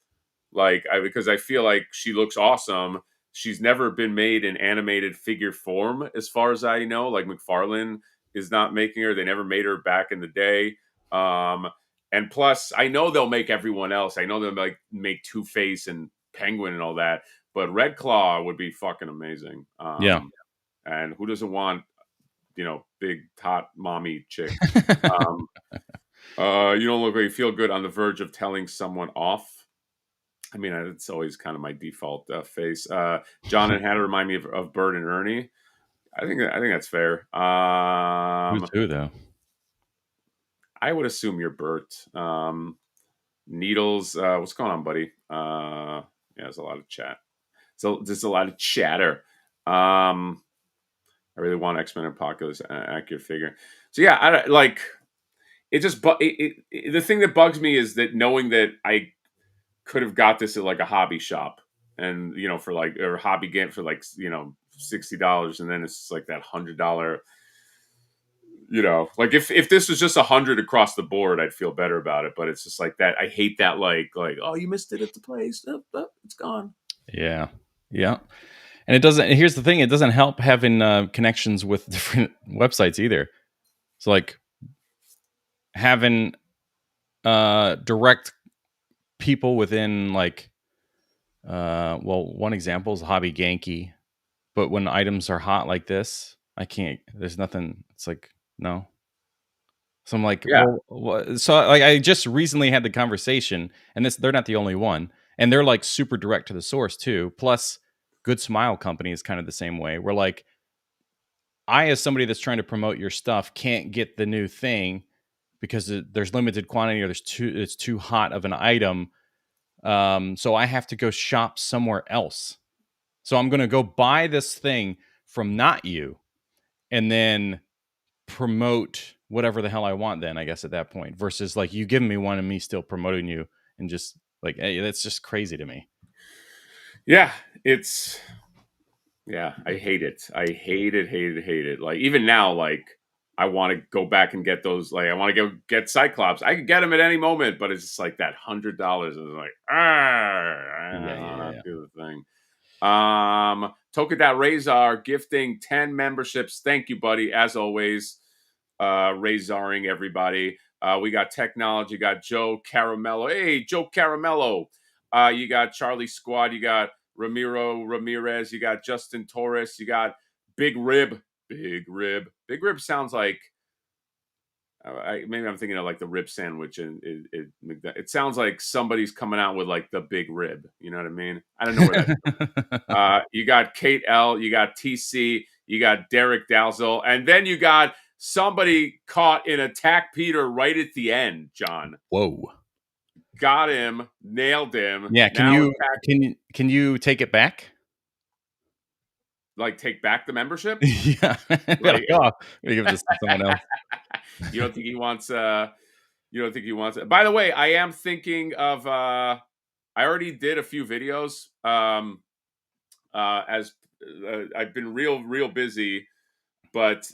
because I feel like she looks awesome. She's never been made in animated figure form, as far as I know. Like McFarlane is not making her. They never made her back in the day. And plus, I know they'll make everyone else. I know they'll make Two-Face and Penguin and all that. But Red Claw would be fucking amazing. Yeah. And who doesn't want, big, hot, mommy chick? You don't look like you feel good on the verge of telling someone off. I mean, it's always kind of my default face. John and Hannah remind me of Bert and Ernie. I think that's fair. Who's who, though? I would assume you're Bert. Needles, what's going on, buddy? Yeah, there's a lot of chat. So there's a lot of chatter. I really want X-Men Apocalypse accurate figure. So yeah, I like it. Just the thing that bugs me is that knowing that I could have got this at like a hobby shop, and for like or hobby game for like $60, and then it's like that $100. Like if this was just 100 across the board, I'd feel better about it. But it's just like that. I hate that. Like oh, you missed it at the place. Oh, it's gone. Yeah. And it doesn't. Here's the thing: it doesn't help having connections with different websites either. So like having direct people within like well, one example is Hobby Genki, but when items are hot like this, I can't. There's nothing. It's like no. So I'm like, Yeah. well, so like I just recently had the conversation, and they're not the only one, and they're like super direct to the source too. Plus, Good Smile Company is kind of the same way. We're like, I, as somebody that's trying to promote your stuff, can't get the new thing because there's limited quantity or it's too hot of an item. So I have to go shop somewhere else. So I'm going to go buy this thing from not you and then promote whatever the hell I want then, I guess, at that point, versus like you giving me one and me still promoting you and just like, hey, that's just crazy to me. Yeah. I hate it. I hate it. Like even now, like I want to go back and get those. Like I want to go get Cyclops. I could get them at any moment, but it's just like that $100 is like, I Yeah, don't yeah, know, yeah. do the thing. Tokadat Razor gifting 10 memberships. Thank you, buddy. As always, Razoring everybody. We got Technology, got Joe Caramello. Hey, Joe Caramello. You got Charlie Squad, you got Ramiro Ramirez, you got Justin Torres, you got Big Rib. Big Rib. Big Rib sounds like maybe I'm thinking of like the rib sandwich, and it sounds like somebody's coming out with like the big rib. You know what I mean? I don't know where that's. You got Kate L, you got TC, you got Derek Dalzell, and then you got somebody caught in Attack Peter right at the end. John Whoa. got him, nailed him. Yeah. Now Can you take it back? like take back the membership. Yeah. Like Oh, I'm gonna give this to someone else. you don't think he wants? You don't think he wants it? By the way, I am thinking of. I already did a few videos. As I've been real busy, but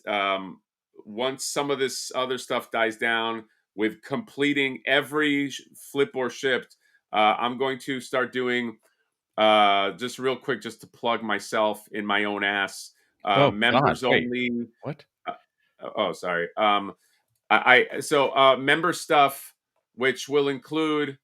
once some of this other stuff dies down with completing every flip or shipped, I'm going to start doing just real quick, just to plug myself in my own ass. Oh God. Members Wait. only. What? Uh, oh, sorry. Member stuff, which will include.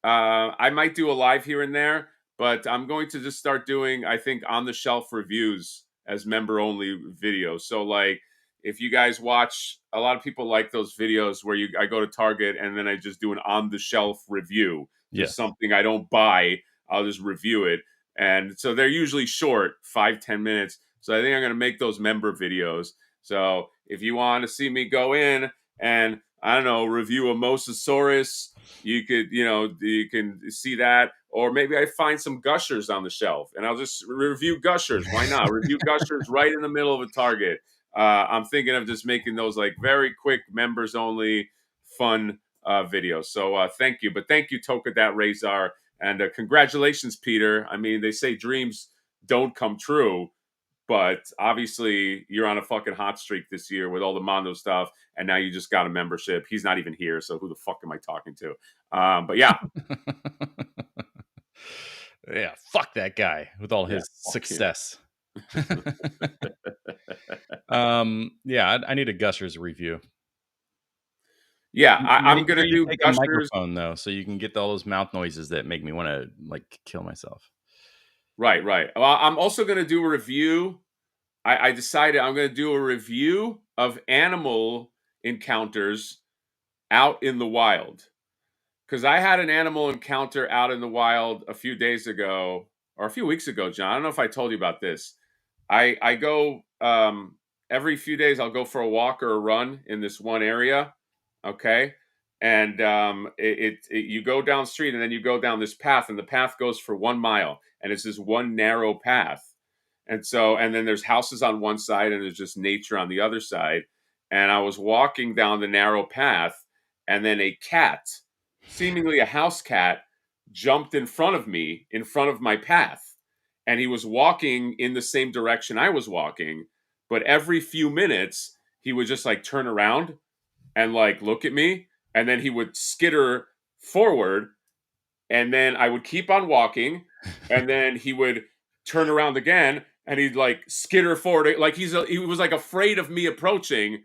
I might do a live here and there, but I'm going to just start doing, I think, on the shelf reviews as member only videos. So, like, if you guys watch, a lot of people like those videos where I go to Target and then I just do an on the shelf review. Just Yes. something I don't buy, I'll just review it. And so they're usually short, 5-10 minutes. So I think I'm going to make those member videos. So if you want to see me go in and I don't know, review a Mosasaurus, you can see that. Or maybe I find some Gushers on the shelf and I'll just review Gushers. Why not? Review Gushers right in the middle of a Target. I'm thinking of just making those like very quick, members only, fun videos. So thank you. But thank you, Tokadat Razor. And congratulations, Peter. I mean, they say dreams don't come true. But obviously, you're on a fucking hot streak this year with all the Mondo stuff, and now you just got a membership. He's not even here, so who the fuck am I talking to? But yeah, Yeah. Fuck that guy with all yeah, his fuck him. success. Yeah. I need a Gushers review. Yeah, I'm Make gonna sure you do take a Gushers. microphone though, so you can get all those mouth noises that make me want to like kill myself. Right. Well, I'm also gonna do a review. I decided I'm gonna do a review of animal encounters out in the wild. Because I had an animal encounter out in the wild a few days ago or a few weeks ago, John. I don't know if I told you about this. I go every few days. I'll go for a walk or a run in this one area. Okay, and you go down the street and then you go down this path, and the path goes for 1 mile, and it's this one narrow path. And then there's houses on one side and there's just nature on the other side. And I was walking down the narrow path, and then a cat, seemingly a house cat, jumped in front of me, in front of my path. And he was walking in the same direction I was walking. But every few minutes, he would just like turn around and like look at me. And then he would skitter forward. And then I would keep on walking. And then he would turn around again, and he'd like skitter forward, like he was like afraid of me approaching,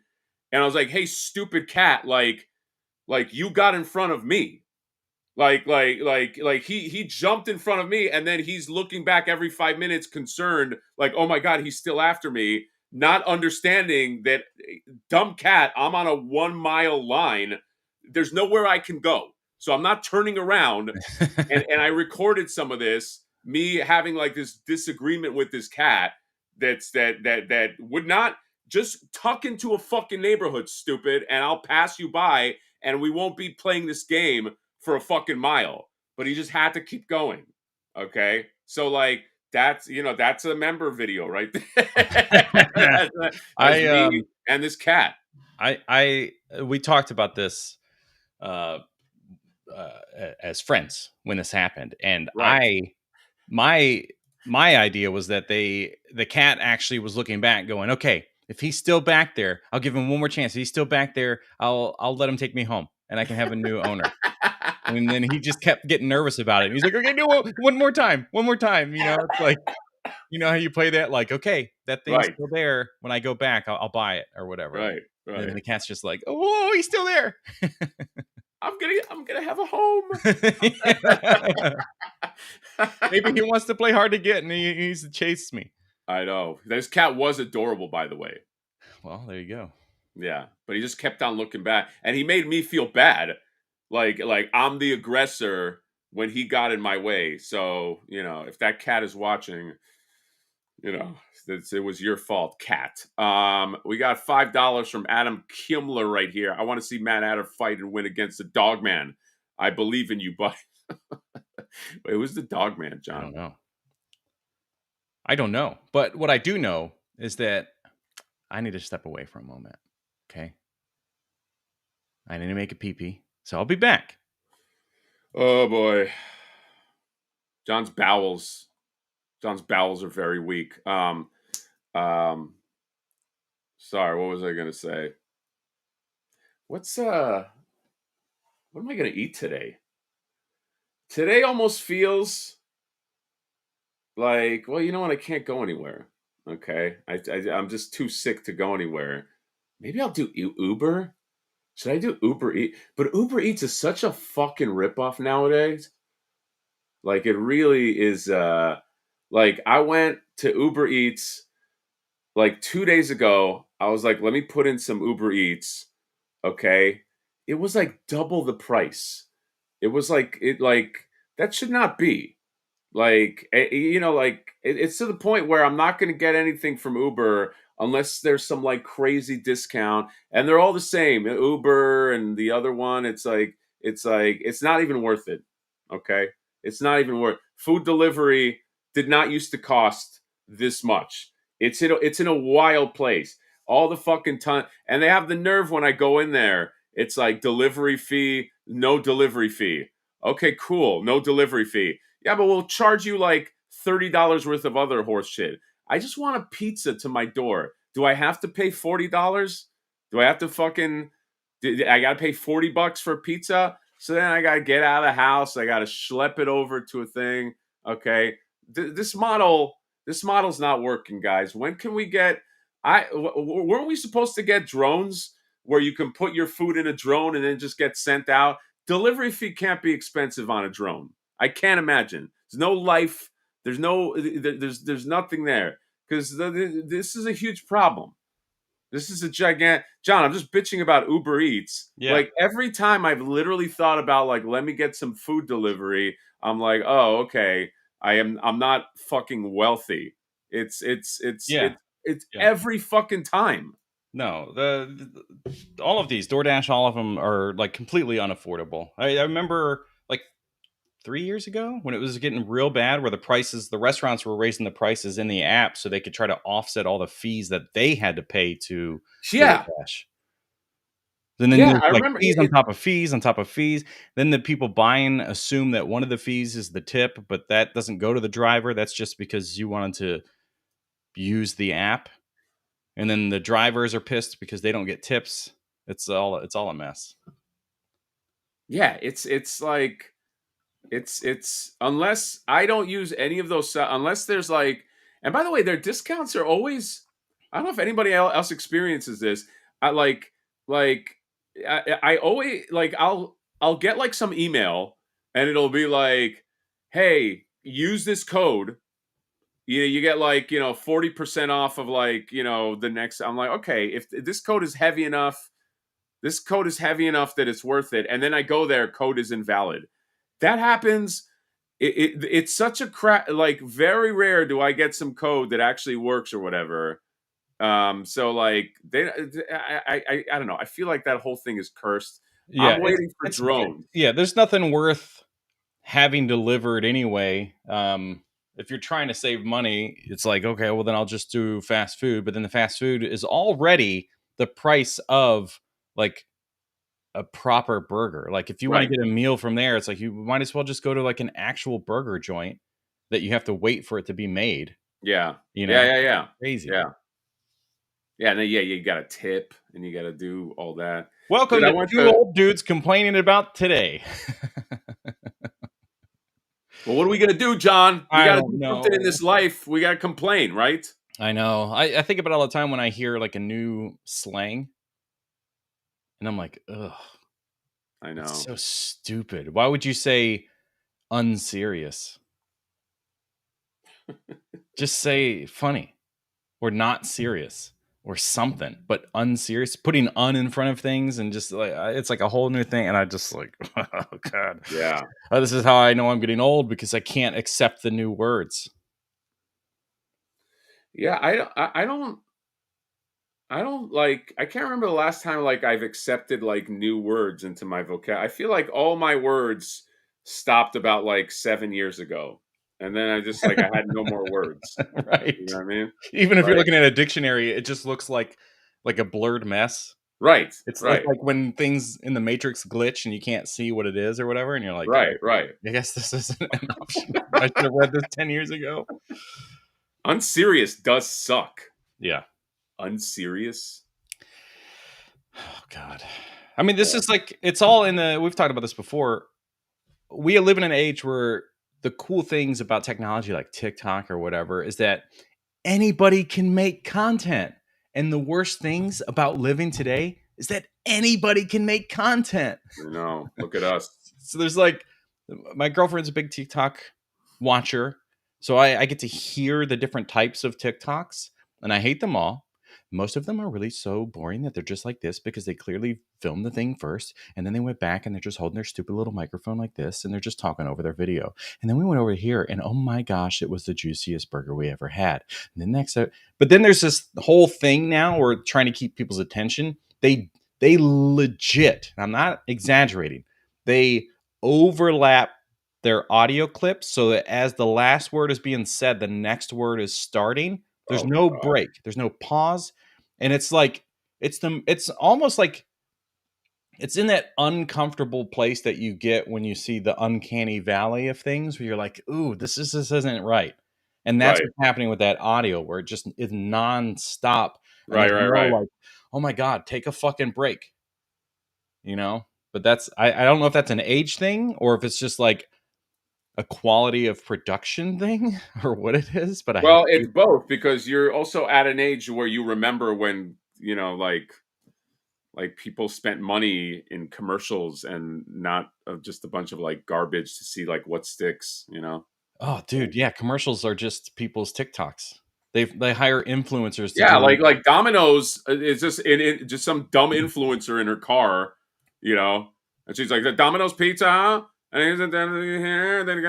and I was like, "Hey, stupid cat, like you got in front of me." Like he jumped in front of me, and then he's looking back every 5 minutes, concerned, like, oh my god, he's still after me, not understanding that, dumb cat, I'm on a 1 mile line. There's nowhere I can go, so I'm not turning around. And I recorded some of this, me having like this disagreement with this cat that would not just tuck into a fucking neighborhood, stupid, and I'll pass you by, and we won't be playing this game for a fucking mile. But he just had to keep going. Okay, so like that's a member video right there. That's me and this cat. We talked about this uh, as friends when this happened, and Right. my idea was that the cat actually was looking back, going, okay, if he's still back there, I'll give him one more chance. If he's still back there, I'll let him take me home, and I can have a new owner. And then he just kept getting nervous about it. And he's like, okay, no, one more time. It's like, how you play that? Like, okay, that thing's Right. still there. When I go back, I'll buy it or whatever. Right. And then Right. the cat's just like, oh, he's still there. I'm gonna have a home. Maybe he wants to play hard to get, and he needs to chase me. I know. This cat was adorable, by the way. Well, there you go. Yeah, but he just kept on looking back, and he made me feel bad, like I'm the aggressor when he got in my way. So if that cat is watching, it was your fault, cat. We got $5 from Adam Kimler right here. I want to see Matt Adder fight and win against the Dog Man. I believe in you, bud. Wait, who's the Dog Man, John? I don't know. But what I do know is that I need to step away for a moment. Okay. I need to make a pee-pee. So I'll be back. Oh boy. John's bowels are very weak. Sorry, what was I gonna say? What am I gonna eat today? Today almost feels like, well, you know what? I can't go anywhere. Okay, I'm just too sick to go anywhere. Maybe I'll do Uber. Should I do Uber Eat? But Uber Eats is such a fucking ripoff nowadays. Like it really is. Like I went to Uber Eats like 2 days ago. I was like, let me put in some Uber Eats. Okay, it was like double the price. It was like that should not be. Like it's to the point where I'm not going to get anything from Uber unless there's some like crazy discount, and they're all the same. Uber and the other one, it's not even worth it. Okay, it's not even worth. Food delivery did not used to cost this much. It's in a wild place all the fucking time, and they have the nerve when I go in there. It's like delivery fee, no delivery fee. Okay, cool, no delivery fee. Yeah, but we'll charge you like $30 worth of other horse shit. I just want a pizza to my door. Do I have to pay $40? Do I have to fucking? I gotta pay $40 for a pizza. So then I gotta get out of the house. I gotta schlep it over to a thing. Okay, this model's not working, guys. When can we get? Weren't we supposed to get drones where you can put your food in a drone and then just get sent out? Delivery fee can't be expensive on a drone. I can't imagine. There's no life. There's nothing there because this is a huge problem. This is a gigantic. John, I'm just bitching about Uber Eats. Yeah. Like every time I've literally thought about like, let me get some food delivery. I'm like, oh, okay. I'm not fucking wealthy. It's Yeah. every fucking time. No, all of these DoorDash, all of them are like completely unaffordable. I remember like 3 years ago when it was getting real bad, where the restaurants were raising the prices in the app so they could try to offset all the fees that they had to pay to Yeah. DoorDash. And then Yeah, there's I like remember fees on top of fees on top of fees. Then the people buying assume that one of the fees is the tip, but that doesn't go to the driver. That's just because you wanted to use the app. And then the drivers are pissed because they don't get tips. It's all a mess. Yeah, it's like it's unless I don't use any of those unless there's like, and by the way, their discounts are always, I don't know if anybody else experiences this. I like I always like I'll get like some email and it'll be like, hey, use this code. You get like, 40% off of like, the next. I'm like, okay, if this code is heavy enough, this code is heavy enough that it's worth it. And then I go there, code is invalid. That happens. It's such a crap. Like very rare do I get some code that actually works or whatever. So like I don't know. I feel like that whole thing is cursed. Yeah, I'm waiting for drones. yeah. There's nothing worth having delivered anyway. If you're trying to save money, it's like, okay, well then I'll just do fast food. But then the fast food is already the price of like a proper burger. Like if you want to Right. get a meal from there, it's like you might as well just go to like an actual burger joint that you have to wait for it to be made. Yeah. You know, Yeah. crazy. Yeah. Yeah. And then, yeah, you got to tip and you got to do all that. Welcome Dude, I to went two to. old dudes complaining about today. Well, what are we gonna do, John? We I got to don't do know. something in this life. We got to complain, right? I know. I think about it all the time when I hear like a new slang, and I'm like, ugh, I know. it's so stupid. Why would you say unserious? Just say funny or not serious or something, but unserious. Putting un in front of things and just like it's like a whole new thing. And I just like, oh god, Yeah. this is how I know I'm getting old because I can't accept the new words. Yeah. I don't like. I can't remember the last time like I've accepted like new words into my vocab. I feel like all my words stopped about like 7 years ago, and then I just like I had no more words. Right. You know what I mean? Even if you're Right. looking at a dictionary, it just looks like a blurred mess. Right. It's Right. like when things in the Matrix glitch and you can't see what it is or whatever, and you're like, Right. oh, Right. I guess this isn't an option. I should have read this 10 years ago. Unserious does suck. Yeah. Unserious. Oh God. I mean, this is like it's all in the. We've talked about this before. We live in an age where the cool things about technology, like TikTok or whatever, is that anybody can make content. And the worst things about living today is that anybody can make content. You know, look at us. So there's like, my girlfriend's a big TikTok watcher. So I get to hear the different types of TikToks and I hate them all. Most of them are really so boring that they're just like this because they clearly filmed the thing first and then they went back and they're just holding their stupid little microphone like this and they're just talking over their video. And then we went over here and oh my gosh, it was the juiciest burger we ever had. And then but then there's this whole thing now where we're trying to keep people's attention. They legit, I'm not exaggerating, they overlap their audio clips so that as the last word is being said, the next word is starting. There's no break. There's no pause. And it's like, it's almost like it's in that uncomfortable place that you get when you see the uncanny valley of things where you're like, ooh, this isn't right. And that's what's happening with that audio where it just is nonstop. Right. Like, oh my God, take a fucking break. You know? But that's, I don't know if that's an age thing or if it's just like a quality of production thing or what it is, but Well, it's both because you're also at an age where you remember when, like people spent money in commercials and not just a bunch of like garbage to see like what sticks, Oh, dude, yeah, commercials are just people's TikToks. They hire influencers to Yeah, do like Domino's is just just some dumb influencer in her car, and she's like the Domino's pizza, huh? And here's here, then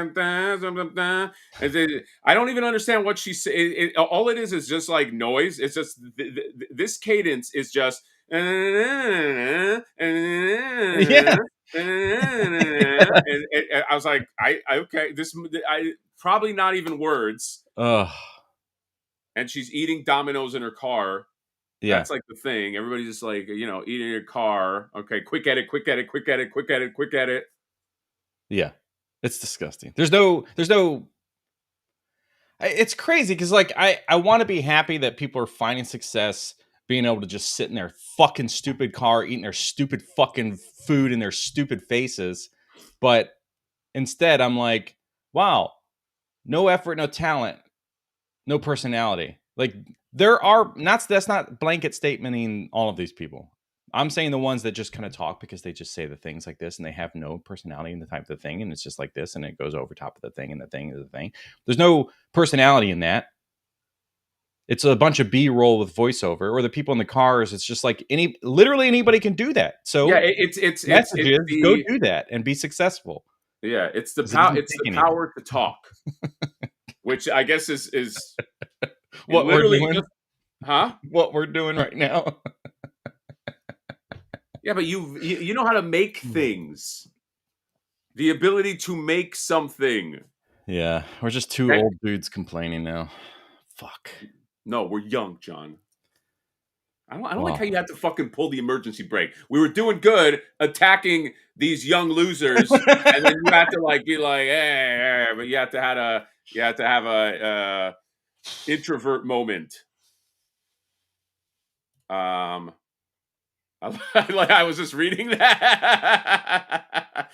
I don't even understand what she said. All it is just like noise. It's just this cadence is just. yeah. And I was like, I okay, this I probably not even words. Ugh. And she's eating Domino's in her car. Yeah. That's like the thing. Everybody's just like, eating in your car. Okay, quick edit. Yeah. It's disgusting. There's no it's crazy because like I want to be happy that people are finding success being able to just sit in their fucking stupid car eating their stupid fucking food in their stupid faces. But Instead, I'm like, wow, no effort, no talent, no personality. Like there are that's not blanket statementing all of these people. I'm saying the ones that just kind of talk because they just say the things like this and they have no personality in the type of the thing. And it's just like this and it goes over top of the thing and the thing is the thing. There's no personality in that. It's a bunch of B-roll with voiceover, or the people in the cars. It's just like literally anybody can do that. So yeah, it's go do that and be successful. Yeah, it's the power to talk, which I guess is what literally we're doing. Huh? What we're doing right now. Yeah, but you know how to make things. The ability to make something. Yeah, we're just two old dudes complaining now. Fuck. No, we're young, John. I don't like how you have to fucking pull the emergency brake. We were doing good attacking these young losers, and then you have to like be like, hey, but you have to have a introvert moment. I was just reading that.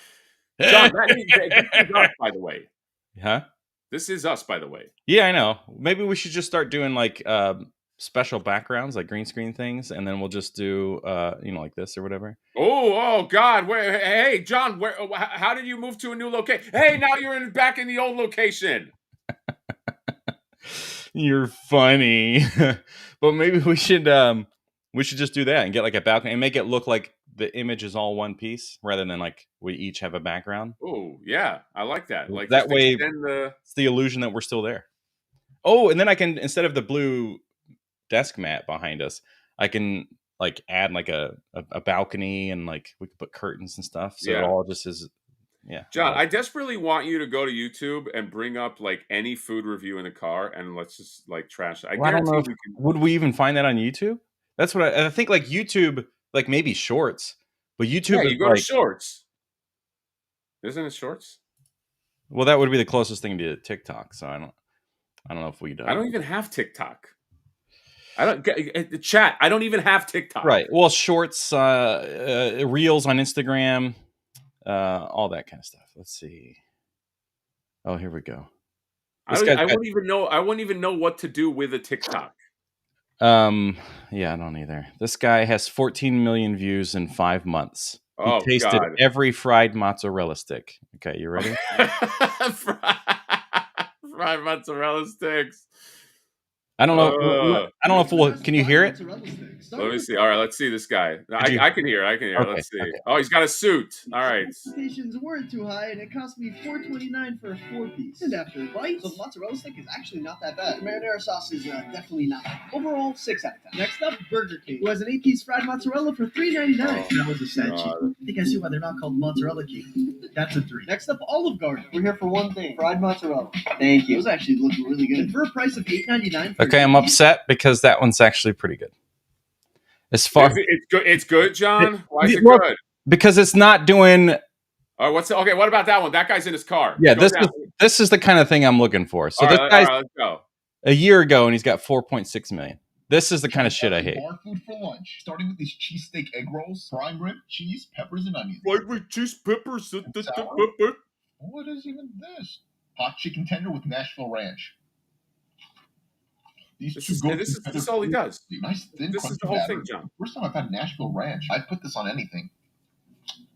John, this is us, by the way. Huh? This is us, by the way. Yeah, I know. Maybe we should just start doing like special backgrounds, like green screen things, and then we'll just do like this or whatever. Oh God! Hey, John, how did you move to a new location? Hey, now you're back in the old location. You're funny. But maybe we should just do that and get like a balcony and make it look like the image is all one piece rather than like we each have a background. Oh yeah, I like that. Like that way, it's the illusion that we're still there. Oh, and then I can, instead of the blue desk mat behind us, I can like add like a balcony and like we could put curtains and stuff. So it all just is. Yeah, John, I desperately want you to go to YouTube and bring up like any food review in the car, and let's just like trash it. I don't know. Would we even find that on YouTube? That's what I think. Like YouTube, like maybe Shorts, but YouTube. Yeah, you go to Shorts. Isn't it Shorts? Well, that would be the closest thing to TikTok. So I don't know if we do. I don't even have TikTok. I don't get the chat. I don't even have TikTok. Right. Well, Shorts, Reels on Instagram. All that kind of stuff. Let's see. Oh, here we go. I wouldn't even know. I wouldn't even know what to do with a TikTok. Yeah, I don't either. This guy has 14 million views in 5 months. He tasted every fried mozzarella stick. Okay, you ready? Fried mozzarella sticks. I don't know. I don't know if we'll. Can you hear it? Let me see. All right, let's see this guy. I can hear. Okay, let's see. Okay. Oh, he's got a suit. All right. Expectations weren't too high, and it cost me $4.29 for a 4-piece. And after a bite, the mozzarella stick is actually not that bad. The marinara sauce is definitely not bad. Overall, 6 out of 10. Next up, Burger King, who has an 8-piece fried mozzarella for $3.99. That was a sad cheat. I think I see why they're not called Mozzarella King. That's a 3. Next up, Olive Garden. We're here for one thing: fried mozzarella. Thank you. Those actually look really good. And for a price of $8.99. Okay, I'm upset because that one's actually pretty good. As far it's good, John. Why is it good? Because it's not doing. Oh, okay? What about that one? That guy's in his car. Yeah, this is the kind of thing I'm looking for. So this guy's let's go. A year ago, and he's got 4.6 million. This is the kind of shit I hate. Bar food for lunch, starting with these cheesesteak egg rolls, prime rib, cheese, peppers, and onions. Prime rib, cheese, peppers. What is even this? Hot chicken tender with Nashville ranch. This is all he does. Nice thin, this is the whole thing, John. First time I've had Nashville ranch. I'd put this on anything.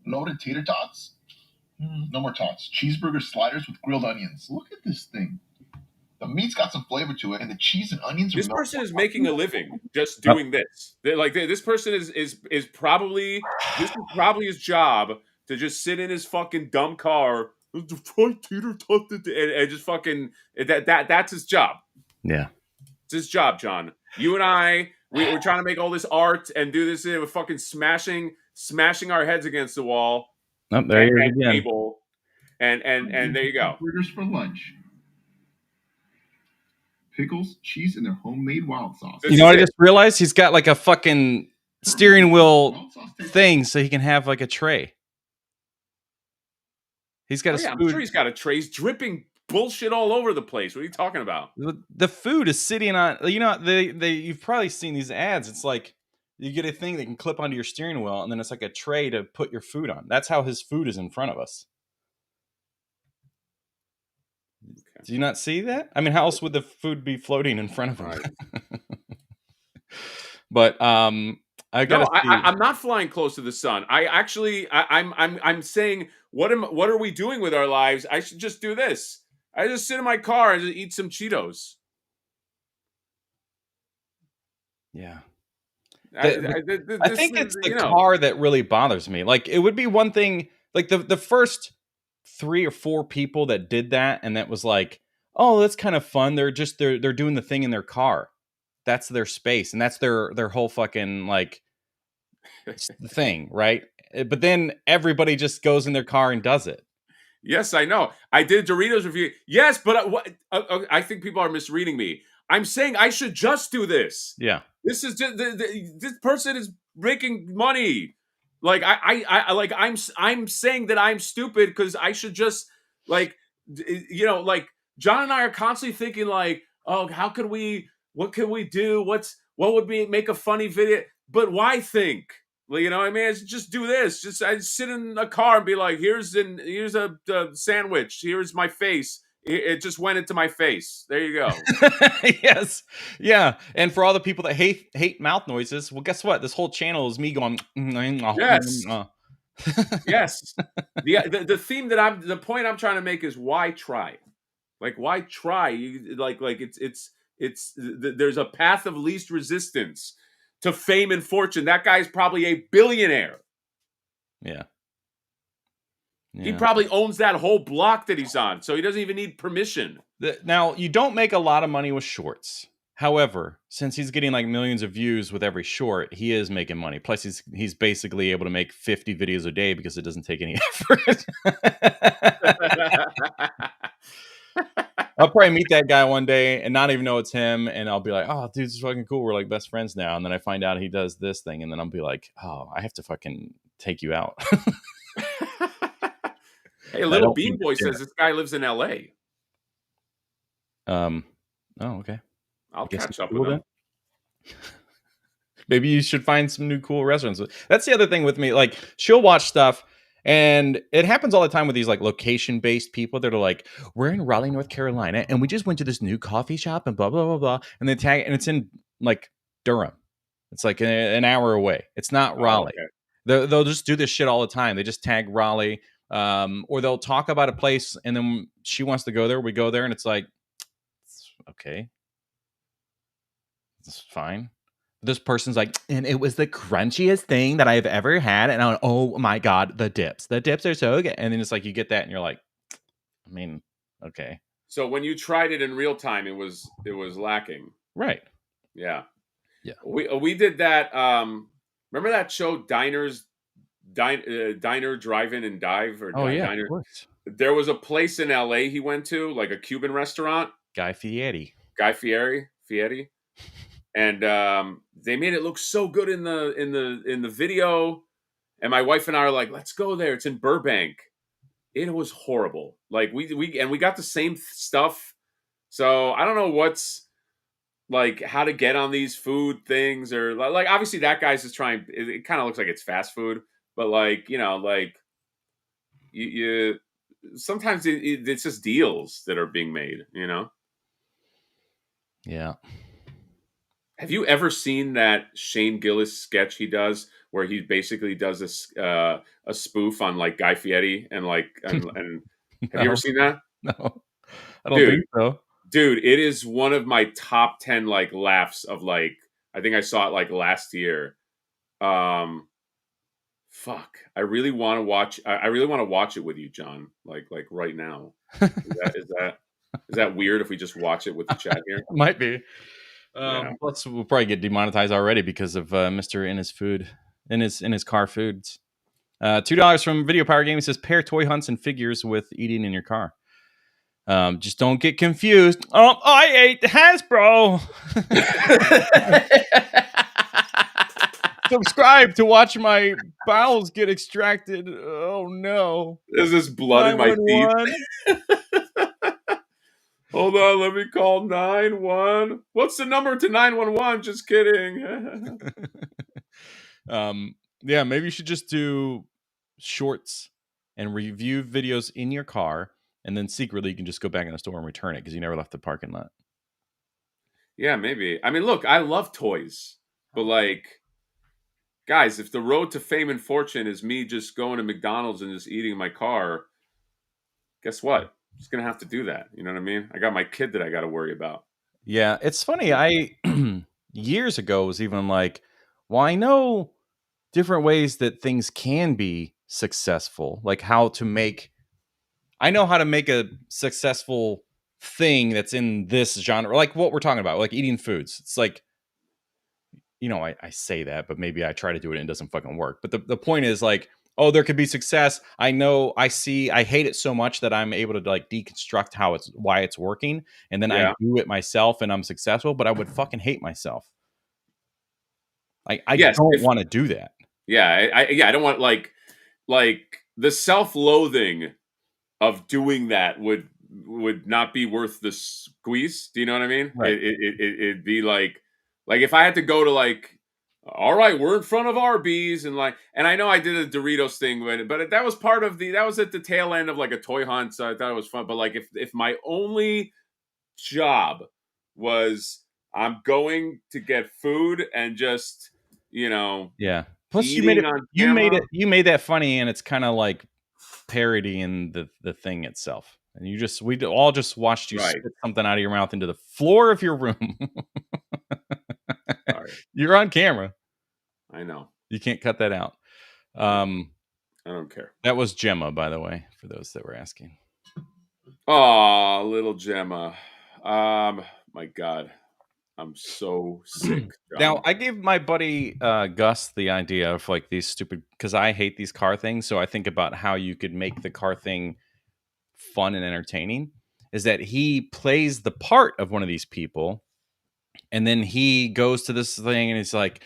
Loaded tater tots? No more tots. Cheeseburger sliders with grilled onions. Look at this thing. The meat's got some flavor to it, and the cheese and onions. This person is making a living just doing this. This person is probably his job to just sit in his fucking dumb car and just fucking that's his job. Yeah. It's his job, John. You and I, we're trying to make all this art and do this with fucking smashing our heads against the wall. Oh, there you go. Table, and there you go. Burgers for lunch. Pickles, cheese, and their homemade wild sauce. You know what I just realized? He's got like a fucking steering wheel thing so he can have like a tray. He's got I'm sure he's got a tray. He's dripping bullshit all over the place. What are you talking about? The food is sitting on, you've probably seen these ads. It's like you get a thing that can clip onto your steering wheel, and then it's like a tray to put your food on. That's how his food is in front of us. Do you not see that? I mean, how else would the food be floating in front of him? Right. But I gotta No, see. I'm not flying close to the sun. I'm saying, what are we doing with our lives? I should just do this. I just sit in my car and just eat some Cheetos. Yeah. I think it's the car that really bothers me. Like, it would be one thing, like the first 3 or 4 people that did that, and that was like, oh, that's kind of fun. They're doing the thing in their car. That's their space, and that's their whole fucking like thing, right? But then everybody just goes in their car and does it. Yes, I know. I did Doritos review. Yes, but I think people are misreading me. I'm saying I should just do this. Yeah. This is just this person is making money. Like I'm saying that I'm stupid because I should just like like John and I are constantly thinking like, oh, what can we do? What would make a funny video? But why think? Well, you know what I mean? Just do this. I sit in a car and be like, here's a sandwich. Here's my face. It just went into my face. There you go. Yes. Yeah. And for all the people that hate mouth noises, well, guess what? This whole channel is me going. Yes. Yes. The theme the point I'm trying to make is why try? Like, why try? There's a path of least resistance to fame and fortune. That guy's probably a billionaire. Yeah. He probably owns that whole block that he's on, so he doesn't even need permission. Now, you don't make a lot of money with shorts. However, since he's getting like millions of views with every short, he is making money. Plus, he's basically able to make 50 videos a day because it doesn't take any effort. I'll probably meet that guy one day and not even know it's him, and I'll be like, "Oh, dude, this is fucking cool. We're like best friends now." And then I find out he does this thing, and then I'll be like, "Oh, I have to fucking take you out." Hey, Little Bean Boy says this guy lives in L.A. Oh, okay. I'll catch up with him. Maybe you should find some new cool restaurants. That's the other thing with me. Like, she'll watch stuff, and it happens all the time with these like location-based people that are like, "We're in Raleigh, North Carolina, and we just went to this new coffee shop and blah blah blah blah." And they tag, and it's in like Durham. It's like an hour away. It's not Raleigh. Okay. They'll just do this shit all the time. They just tag Raleigh. Or they'll talk about a place, and then she wants to go there. We go there, and it's like, okay, it's fine. This person's like, and it was the crunchiest thing that I've ever had. And I'm like, oh my God, the dips are so good. And then it's like, you get that, and you're like, I mean, okay. So when you tried it in real time, it was lacking. Right. Yeah. Yeah. We did that. Remember that show, Diner, Drive-In, and Dive? Or Diner? Of course. There was a place in LA he went to, like a Cuban restaurant. Guy Fieri. And they made it look so good in the video. And my wife and I are like, let's go there. It's in Burbank. It was horrible. Like we got the same stuff. So I don't know what's like how to get on these food things, or like obviously that guy's just trying. It kind of looks like it's fast food. But like, like you sometimes it's just deals that are being made, Yeah. Have you ever seen that Shane Gillis sketch he does where he basically does a spoof on like Guy Fieri and like and have you ever seen that? No, I don't think so. Dude, it is one of my top 10 like laughs of like, I think I saw it like last year. Fuck, I really want to watch. I really want to watch it with you, John. Like right now. Is that weird if we just watch it with the chat here? Might be. Plus, we'll probably get demonetized already because of Mr. in his car foods. $2 from Video Power Gaming says pair toy hunts and figures with eating in your car. Just don't get confused. Oh, I ate Hasbro. Subscribe to watch my bowels get extracted. Oh no! There's this blood in my teeth. Hold on, let me call 911. What's the number to 911? Just kidding. Yeah, maybe you should just do shorts and review videos in your car, and then secretly you can just go back in the store and return it because you never left the parking lot. Yeah, maybe. I mean, look, I love toys, but like, guys, if the road to fame and fortune is me just going to McDonald's and just eating in my car, guess what? I'm just gonna have to do that. You know what I mean? I got my kid that I got to worry about. Yeah, it's funny. I years ago was even like, well, I know different ways that things can be successful, like how to make. I know how to make a successful thing that's in this genre, like what we're talking about, like eating foods. It's like, I say that, but maybe I try to do it and it doesn't fucking work. But the point is like, oh, there could be success. I know, I hate it so much that I'm able to like deconstruct why it's working. And then I Yeah. do it myself and I'm successful, but I would fucking hate myself. I Yes, don't want to do that. Yeah, I don't want like the self-loathing of doing that would not be worth the squeeze. Do you know what I mean? Right. It'd be like if I had to go to like, all right, we're in front of Arby's and I know I did a Doritos thing, but that was that was at the tail end of like a toy hunt, so I thought it was fun. But like if my only job was I'm going to get food and just Yeah. Plus, eating on camera. you made that funny, and it's kind of like parodying the thing itself. And we all just watched you Right. spit something out of your mouth into the floor of your room. Sorry. You're on camera. I know. You can't cut that out. I don't care. That was Gemma, by the way, for those that were asking. Oh, little Gemma. My God. I'm so sick. John. Now, I gave my buddy Gus the idea of like these stupid, because I hate these car things. So I think about how you could make the car thing fun and entertaining. Is that he plays the part of one of these people, and then he goes to this thing and he's like,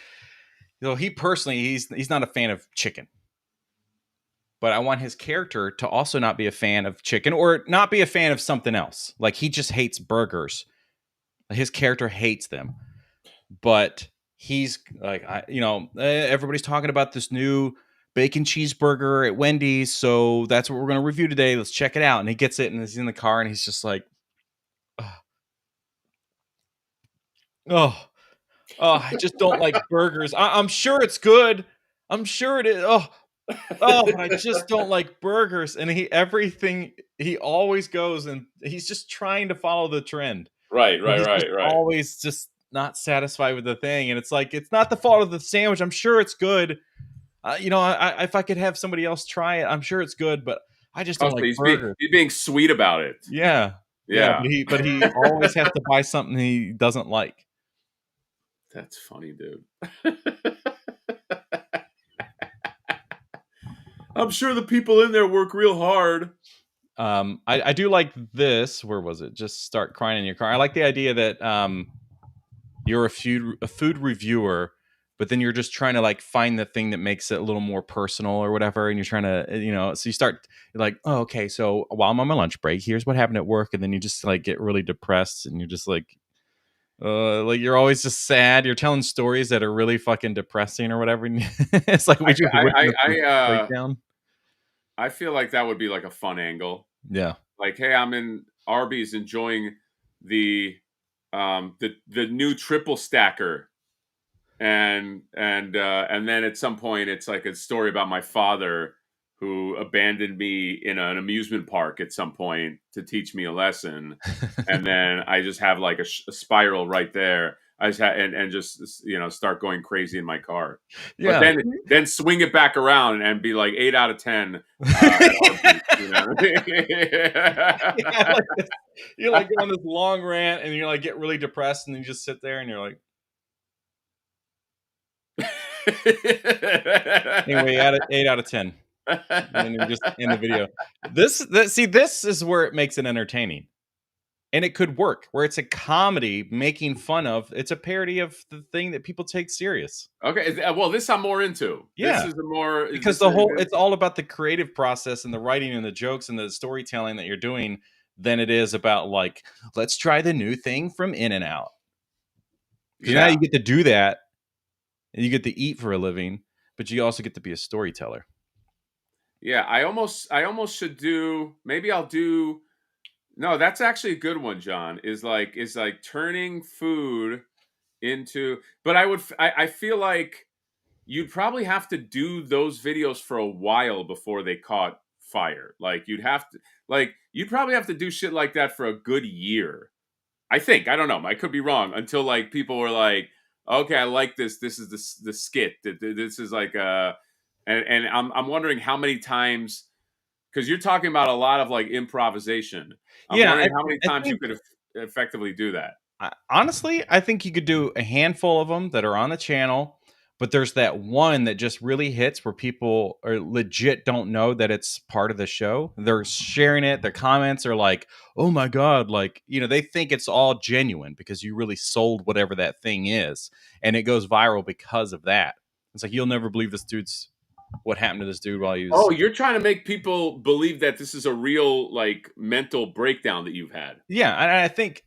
he personally, he's not a fan of chicken. But I want his character to also not be a fan of chicken or not be a fan of something else. Like he just hates burgers. His character hates them. But he's like, everybody's talking about this new bacon cheeseburger at Wendy's. So that's what we're going to review today. Let's check it out. And he gets it and he's in the car and he's just like, I just don't like burgers. I'm sure it's good. I'm sure it is. But I just don't like burgers. And he always goes and he's just trying to follow the trend. Right. Always just not satisfied with the thing. And it's like, it's not the fault of the sandwich. I'm sure it's good. If I could have somebody else try it, I'm sure it's good, but I just don't like burgers. He's being sweet about it. Yeah. But he always has to buy something he doesn't like. That's funny, dude. I'm sure the people in there work real hard. I do like this. Where was it? Just start crying in your car. I like the idea that you're a food reviewer, but then you're just trying to like find the thing that makes it a little more personal or whatever. And you're trying to, so you're like, oh, okay. So while I'm on my lunch break, here's what happened at work. And then you just like get really depressed and you're just like you're always just sad. You're telling stories that are really fucking depressing or whatever. It's like breakdown. I feel like that would be like a fun angle. Yeah. Like, hey, I'm in Arby's enjoying the new triple stacker, and then at some point it's like a story about my father who abandoned me in an amusement park at some point to teach me a lesson, and then I just have like a spiral right there. I just and just start going crazy in my car. Yeah. But then swing it back around and be like 8 out of 10. You're like on this long rant and you're like get really depressed and you just sit there and you're like. Anyway, 8 out of 10. And then you just end the video. This is where it makes it entertaining. And it could work where it's a comedy making fun of. It's a parody of the thing that people take serious. Okay, well, this I'm more into. Yeah, this is more because it's all about the creative process and the writing and the jokes and the storytelling that you're doing than it is about like, let's try the new thing from In-N-Out. Because now you get to do that and you get to eat for a living, but you also get to be a storyteller. Yeah, I almost should do. Maybe I'll do No, that's actually a good one, John. Is like turning food into. But I feel like you'd probably have to do those videos for a while before they caught fire. Like you'd probably have to do shit like that for a good year. I think. I don't know. I could be wrong. Until like people were like, okay, I like this. This is the skit. This is like and I'm wondering how many times, because you're talking about a lot of like improvisation. I'm Yeah, wondering how many I times you think could effectively do that. honestly, I think you could do a handful of them that are on the channel, but there's that one that just really hits where people are legit don't know that it's part of the show. They're sharing it. Their comments are like, "Oh my god!" Like, they think it's all genuine because you really sold whatever that thing is, and it goes viral because of that. It's like, you'll never believe what happened to this dude while he was. Oh, you're trying to make people believe that this is a real like mental breakdown that you've had. Yeah, and I think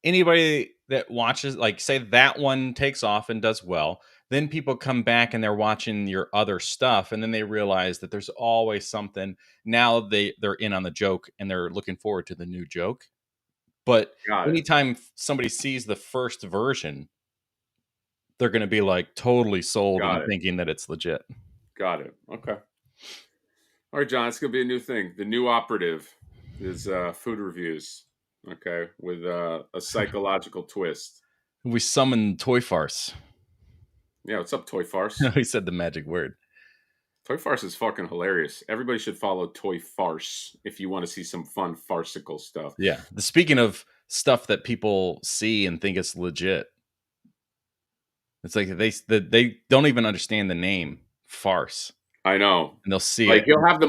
anybody that watches, like, say that one takes off and does well, then people come back and they're watching your other stuff, and then they realize that there's always something. Now they're in on the joke and they're looking forward to the new joke. But Got it. anytime somebody sees the first version, they're going to be like totally sold Got and it. thinking that it's legit. Got it. Okay. All right, John. It's gonna be a new thing. The new operative is food reviews. Okay, with a psychological twist. We summon Toy Farce. Yeah, what's up, Toy Farce? He said the magic word. Toy Farce is fucking hilarious. Everybody should follow Toy Farce if you want to see some fun farcical stuff. Yeah. Speaking of stuff that people see and think it's legit, it's like they don't even understand the name farce, I know. and they'll see Like it. you'll have the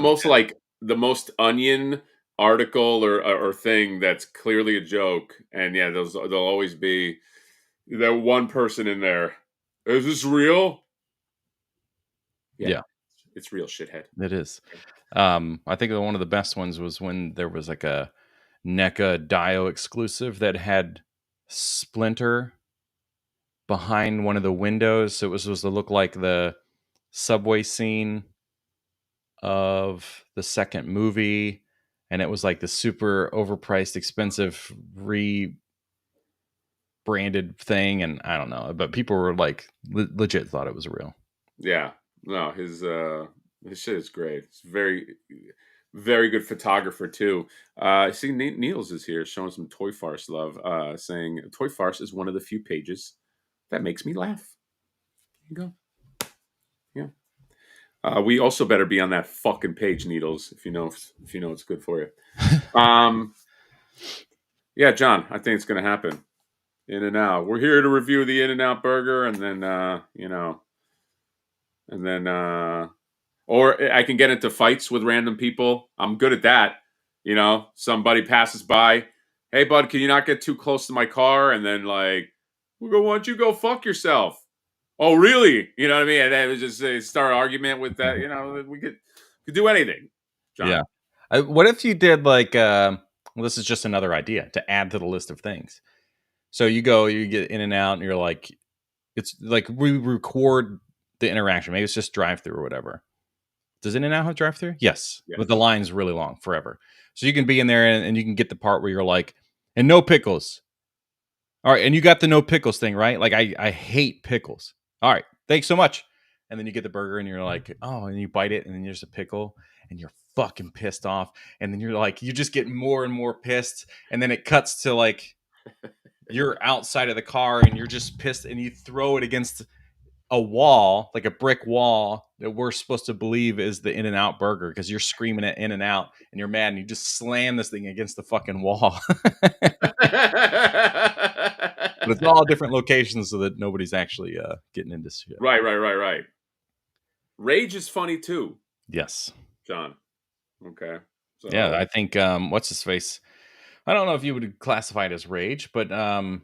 most onion article or thing that's clearly a joke, and yeah, there'll always be that one person in there. Is this real? Yeah. It's real, shithead. It is. I think one of the best ones was when there was like a NECA Dio exclusive that had Splinter behind one of the windows. So it was supposed to look like the subway scene of the second movie, and it was like the super overpriced, expensive rebranded thing, and I don't know, but people were like legit thought it was real. Yeah, no, his shit is great. It's very, very good photographer too. I see Niels is here showing some Toy Farce love, saying Toy Farce is one of the few pages that makes me laugh. There you go. Yeah. We also better be on that fucking page, Needles, if you know it's good for you. Yeah, John, I think it's gonna happen. In-N-Out. We're here to review the In-N-Out burger, and then or I can get into fights with random people. I'm good at that. Somebody passes by, hey bud, can you not get too close to my car? And then like, why don't you go fuck yourself? Oh, really? You know what I mean? And then it was just start an argument with that. We could do anything. John. Yeah. What if you did like, well, this is just another idea to add to the list of things. So you get In-N-Out, and you're like, it's like we record the interaction. Maybe it's just drive-through or whatever. Does In-N-Out have drive-through? Yes. But the line's really long forever. So you can be in there and you can get the part where you're like, and no pickles. All right. And you got the no pickles thing, right? Like I hate pickles. All right. Thanks so much. And then you get the burger and you're like, oh, and you bite it and then there's a pickle and you're fucking pissed off. And then you're like, you just get more and more pissed. And then it cuts to like, you're outside of the car and you're just pissed and you throw it against a wall, like a brick wall that we're supposed to believe is the In-N-Out burger because you're screaming at In-N-Out and you're mad and you just slam this thing against the fucking wall. But it's all different locations so that nobody's actually getting into shit. Right. Rage is funny too. Yes. John. Okay. So, yeah, I think what's his face? I don't know if you would classify it as rage, but I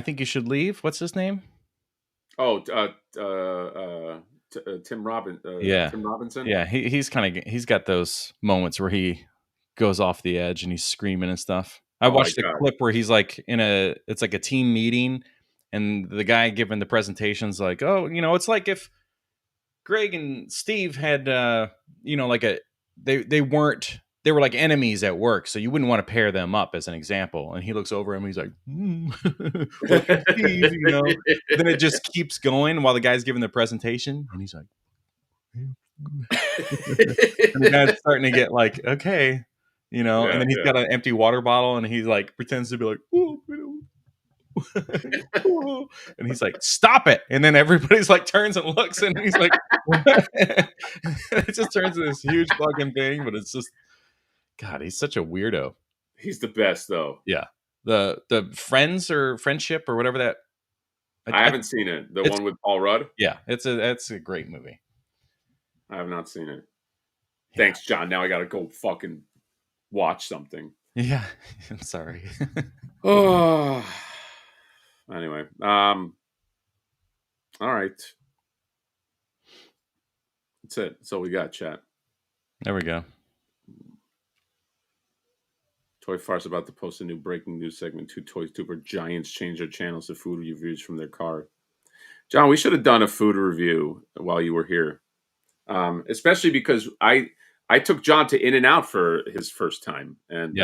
think you should leave. What's his name? Oh, Tim Robinson. Yeah, he's got those moments where he goes off the edge and he's screaming and stuff. I watched a clip where he's like it's like a team meeting, and the guy giving the presentation's like, oh, it's like if Greg and Steve had, they weren't they were like enemies at work, so you wouldn't want to pair them up as an example. And he looks over him, and he's like, look at these, you know. And then it just keeps going while the guy's giving the presentation, and he's like, and the guy's starting to get like, okay, you know. And then he's got an empty water bottle, and he's like pretends to be like, and he's like, stop it. And then everybody's like turns and looks, and he's like, it just turns into this huge fucking thing. But it's just, God, he's such a weirdo. He's the best, though. Yeah. The Friends or Friendship or whatever that. I haven't seen it. The one with Paul Rudd? Yeah. It's a great movie. I have not seen it. Yeah. Thanks, John. Now I got to go fucking watch something. Yeah. I'm sorry. Oh. Anyway. All right. That's it. That's all we got, chat. There we go. Toy Farce about to post a new breaking news segment. 2 Toy Super giants change their channels to food reviews from their car. John, we should have done a food review while you were here. Especially because I took John to In-N-Out for his first time. And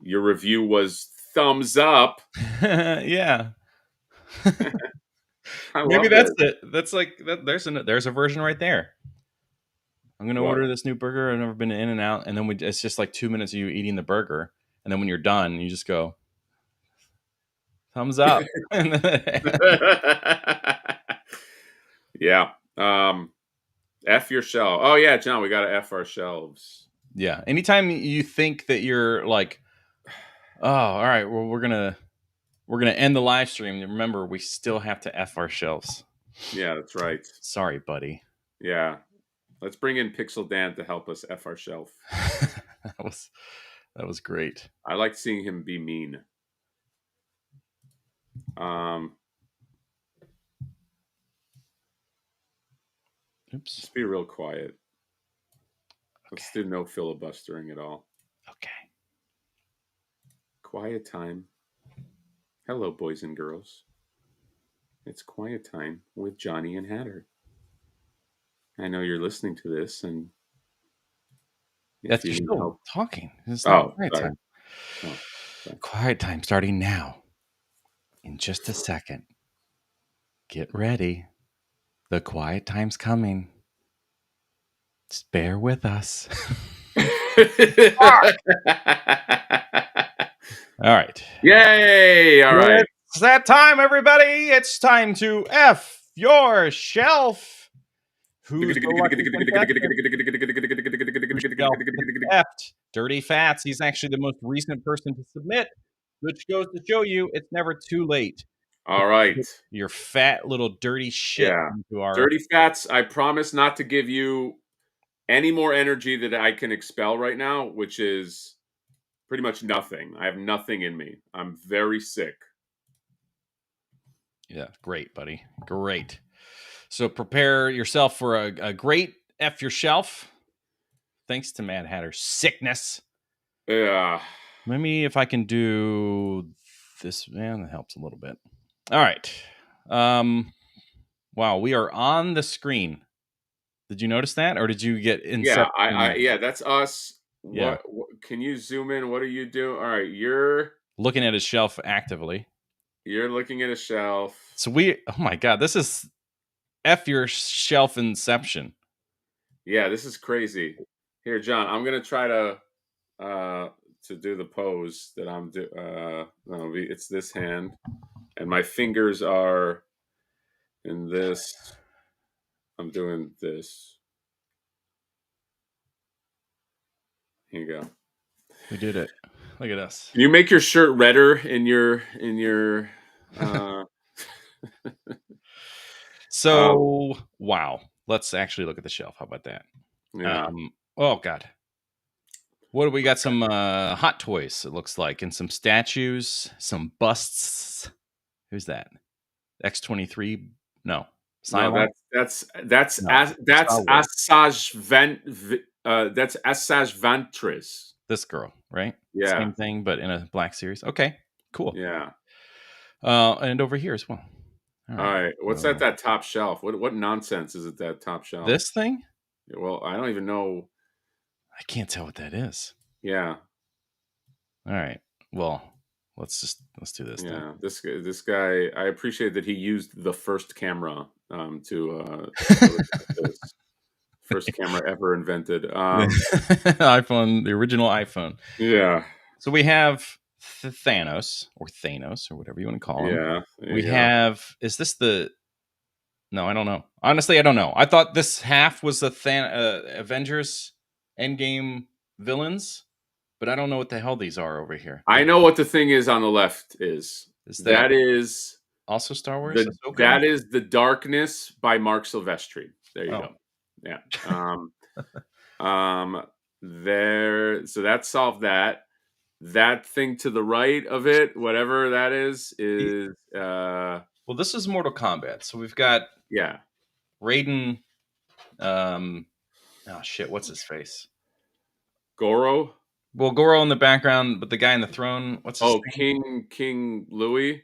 your review was thumbs up. Yeah. Maybe that's it. That's like there's a version right there. I'm gonna order this new burger. I've never been to In-N-Out, and then it's just like 2 minutes of you eating the burger, and then when you're done, you just go thumbs up. Yeah. F your shelf. Oh yeah, John, we gotta F our shelves. Yeah. Anytime you think that you're like, oh, all right, well, we're gonna end the live stream. Remember, we still have to F our shelves. Yeah, that's right. Sorry, buddy. Yeah. Let's bring in Pixel Dan to help us F our shelf. That was great. I like seeing him be mean. Oops. Just be real quiet. Okay. Let's do no filibustering at all. Okay. Quiet time. Hello, boys and girls. It's quiet time with Johnny and Hatter. I know you're listening to this, and that's you still talking. It's quiet time. Quiet time starting now. In just a second. Get ready. The quiet time's coming. Just bear with us. All right. Yay! All right. It's that time, everybody. It's time to F your shelf. Who's Dirty Fats. He's actually the most recent person to submit, which goes to show you it's never too late. All right. Your fat little dirty shit. Yeah. Dirty Fats, I promise not to give you any more energy that I can expel right now, which is pretty much nothing. I have nothing in me. I'm very sick. Yeah, great, buddy. Great. So prepare yourself for a great F your shelf. Thanks to Mad Hatter's sickness. Yeah. Maybe if I can do this, man, that helps a little bit. All right. Wow, we are on the screen. Did you notice that, or did you get in? Yeah, yeah, that's us. Yeah. What, can you zoom in? What are you doing? All right, you're looking at his shelf actively. You're looking at a shelf. So oh my God, this is F your shelf inception. Yeah, this is crazy. Here, John, I'm gonna try to do the pose that I'm doing. No, it's this hand, and my fingers are in this. I'm doing this. Here you go. We did it. Look at us. Can you make your shirt redder in your So wow. Let's actually look at the shelf. How about that? Yeah. Oh God. What do we got? Some Hot Toys, it looks like, and some statues, some busts. Who's that? X-23? No. No, that's Asajj Ventress. This girl, right? Yeah. Same thing, but in a black series. Okay, cool. Yeah. And over here as well. All right. What's at that top shelf? What nonsense is at that top shelf? This thing? Well, I don't even know. I can't tell what that is. Yeah. All right. Well, let's do this. Yeah. Then. This guy. I appreciate that he used the first camera to this. First camera ever invented. iPhone, the original iPhone. Yeah. So we have Thanos or whatever you want to call him. Yeah. We have. Is this the? No, I don't know. Honestly, I don't know. I thought this half was the Avengers Endgame villains, but I don't know what the hell these are over here. I know what the thing is on the left is. That is also Star Wars? That is The Darkness by Mark Silvestri. There you go. Yeah. There. So that solved that. That thing to the right of it, whatever that is. Well, this is Mortal Kombat. So we've got Raiden. Oh shit! What's his face? Goro. Well, Goro in the background, but the guy in the throne. What's his name? King Louis.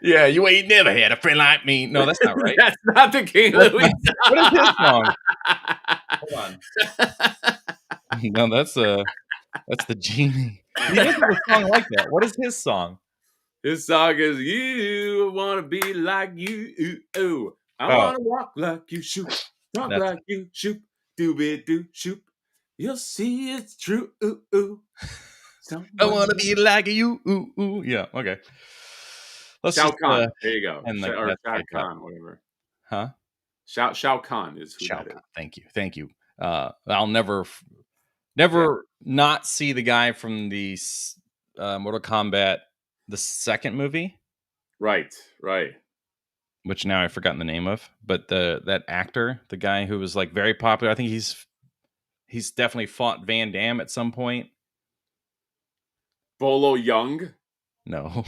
Yeah, you ain't never had a friend like me. No, that's not right. That's not the King Louis. What is his song? Hold on. No, that's the genie. He doesn't have a song like that. What is his song? His song is "You Wanna Be Like You." I wanna walk like you, shoot, talk like you, shoot, do shoot. You'll see it's true. I wanna be like you. Yeah. Okay. Let's Shao Kahn. There you go. And or Shao Kahn, whatever. Huh? Shao Kahn is who Shao that Kahn. is. Thank you. I'll never not see the guy from the Mortal Kombat, the second movie. Right. Which now I've forgotten the name of, but that actor, the guy who was like very popular, I think he's definitely fought Van Damme at some point. Bolo Young? No.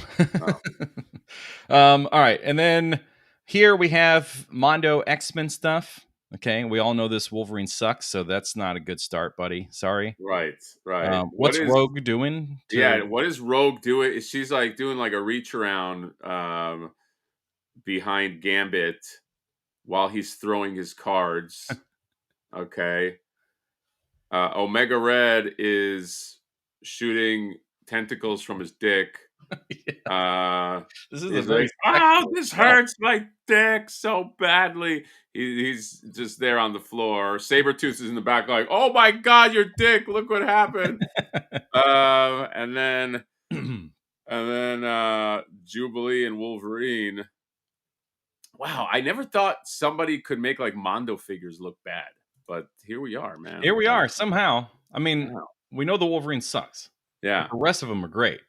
All right, and then here we have Mondo X-Men stuff. Okay, we all know this Wolverine sucks, so that's not a good start, buddy. Sorry. Right. What's Rogue doing? What is Rogue doing? She's like doing like a reach around behind Gambit while he's throwing his cards. Okay. Omega Red is shooting tentacles from his dick. This is a very this hurts my dick so badly. He's just there on the floor. Sabretooth is in the back like, oh my god, your dick, look what happened. And then Jubilee and Wolverine. Wow, I never thought somebody could make like Mondo figures look bad, but here we are, man. Here we are somehow. I mean, we know the Wolverine sucks. Yeah, the rest of them are great.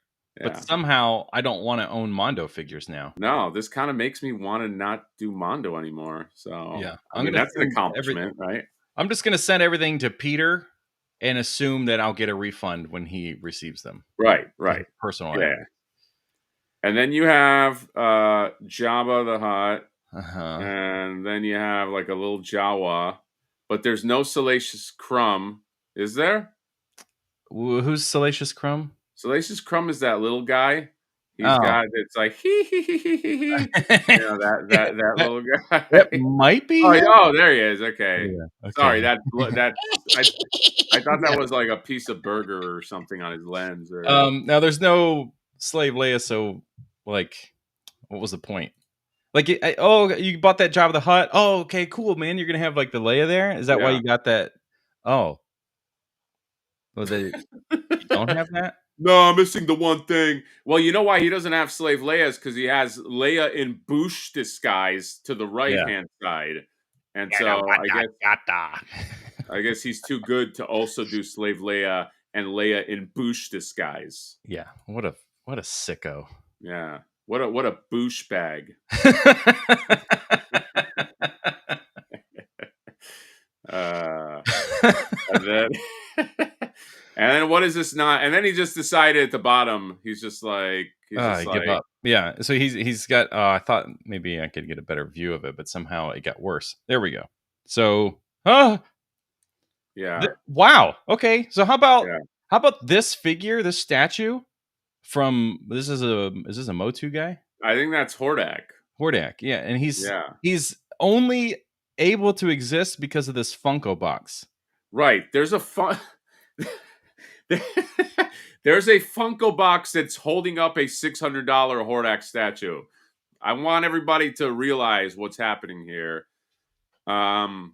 But somehow I don't want to own Mondo figures now. No, this kind of makes me want to not do Mondo anymore. So yeah, that's an accomplishment, right? I'm just going to send everything to Peter and assume that I'll get a refund when he receives them. Right. Personal. Yeah. And then you have Jabba the Hutt, and then you have like a little Jawa, but there's no Salacious Crumb, is there? Who's Salacious Crumb? Salacious Crumb is that little guy. He's got it's like he. That little guy. That might be. Oh, there he is. Okay. Yeah, okay. Sorry, that I thought that was like a piece of burger or something on his lens. Or... Now there's no Slave Leia, so like, what was the point? Like, you bought that Jabba the Hutt. Oh, okay, cool, man. You're gonna have like the Leia there. Is that why you got that? Oh, well, you don't have that. No, I'm missing the one thing. Well, you know why he doesn't have Slave Leia's? Because he has Leia in Boosh disguise to the right-hand side. And so I guess he's too good to also do Slave Leia and Leia in Boosh disguise. Yeah, what a sicko. Yeah, what a Boosh bag. And then what is this not? And then he just decided at the bottom, he's just like, give up. Yeah. So he's got. I thought maybe I could get a better view of it, but somehow it got worse. There we go. So, yeah. Wow. Okay. So how about this figure, this statue from is this a Motu guy? I think that's Hordak. Yeah, and he's only able to exist because of this Funko box. Right. There's a there's a Funko box that's holding up a $600 Hordak statue. I want everybody to realize what's happening here. I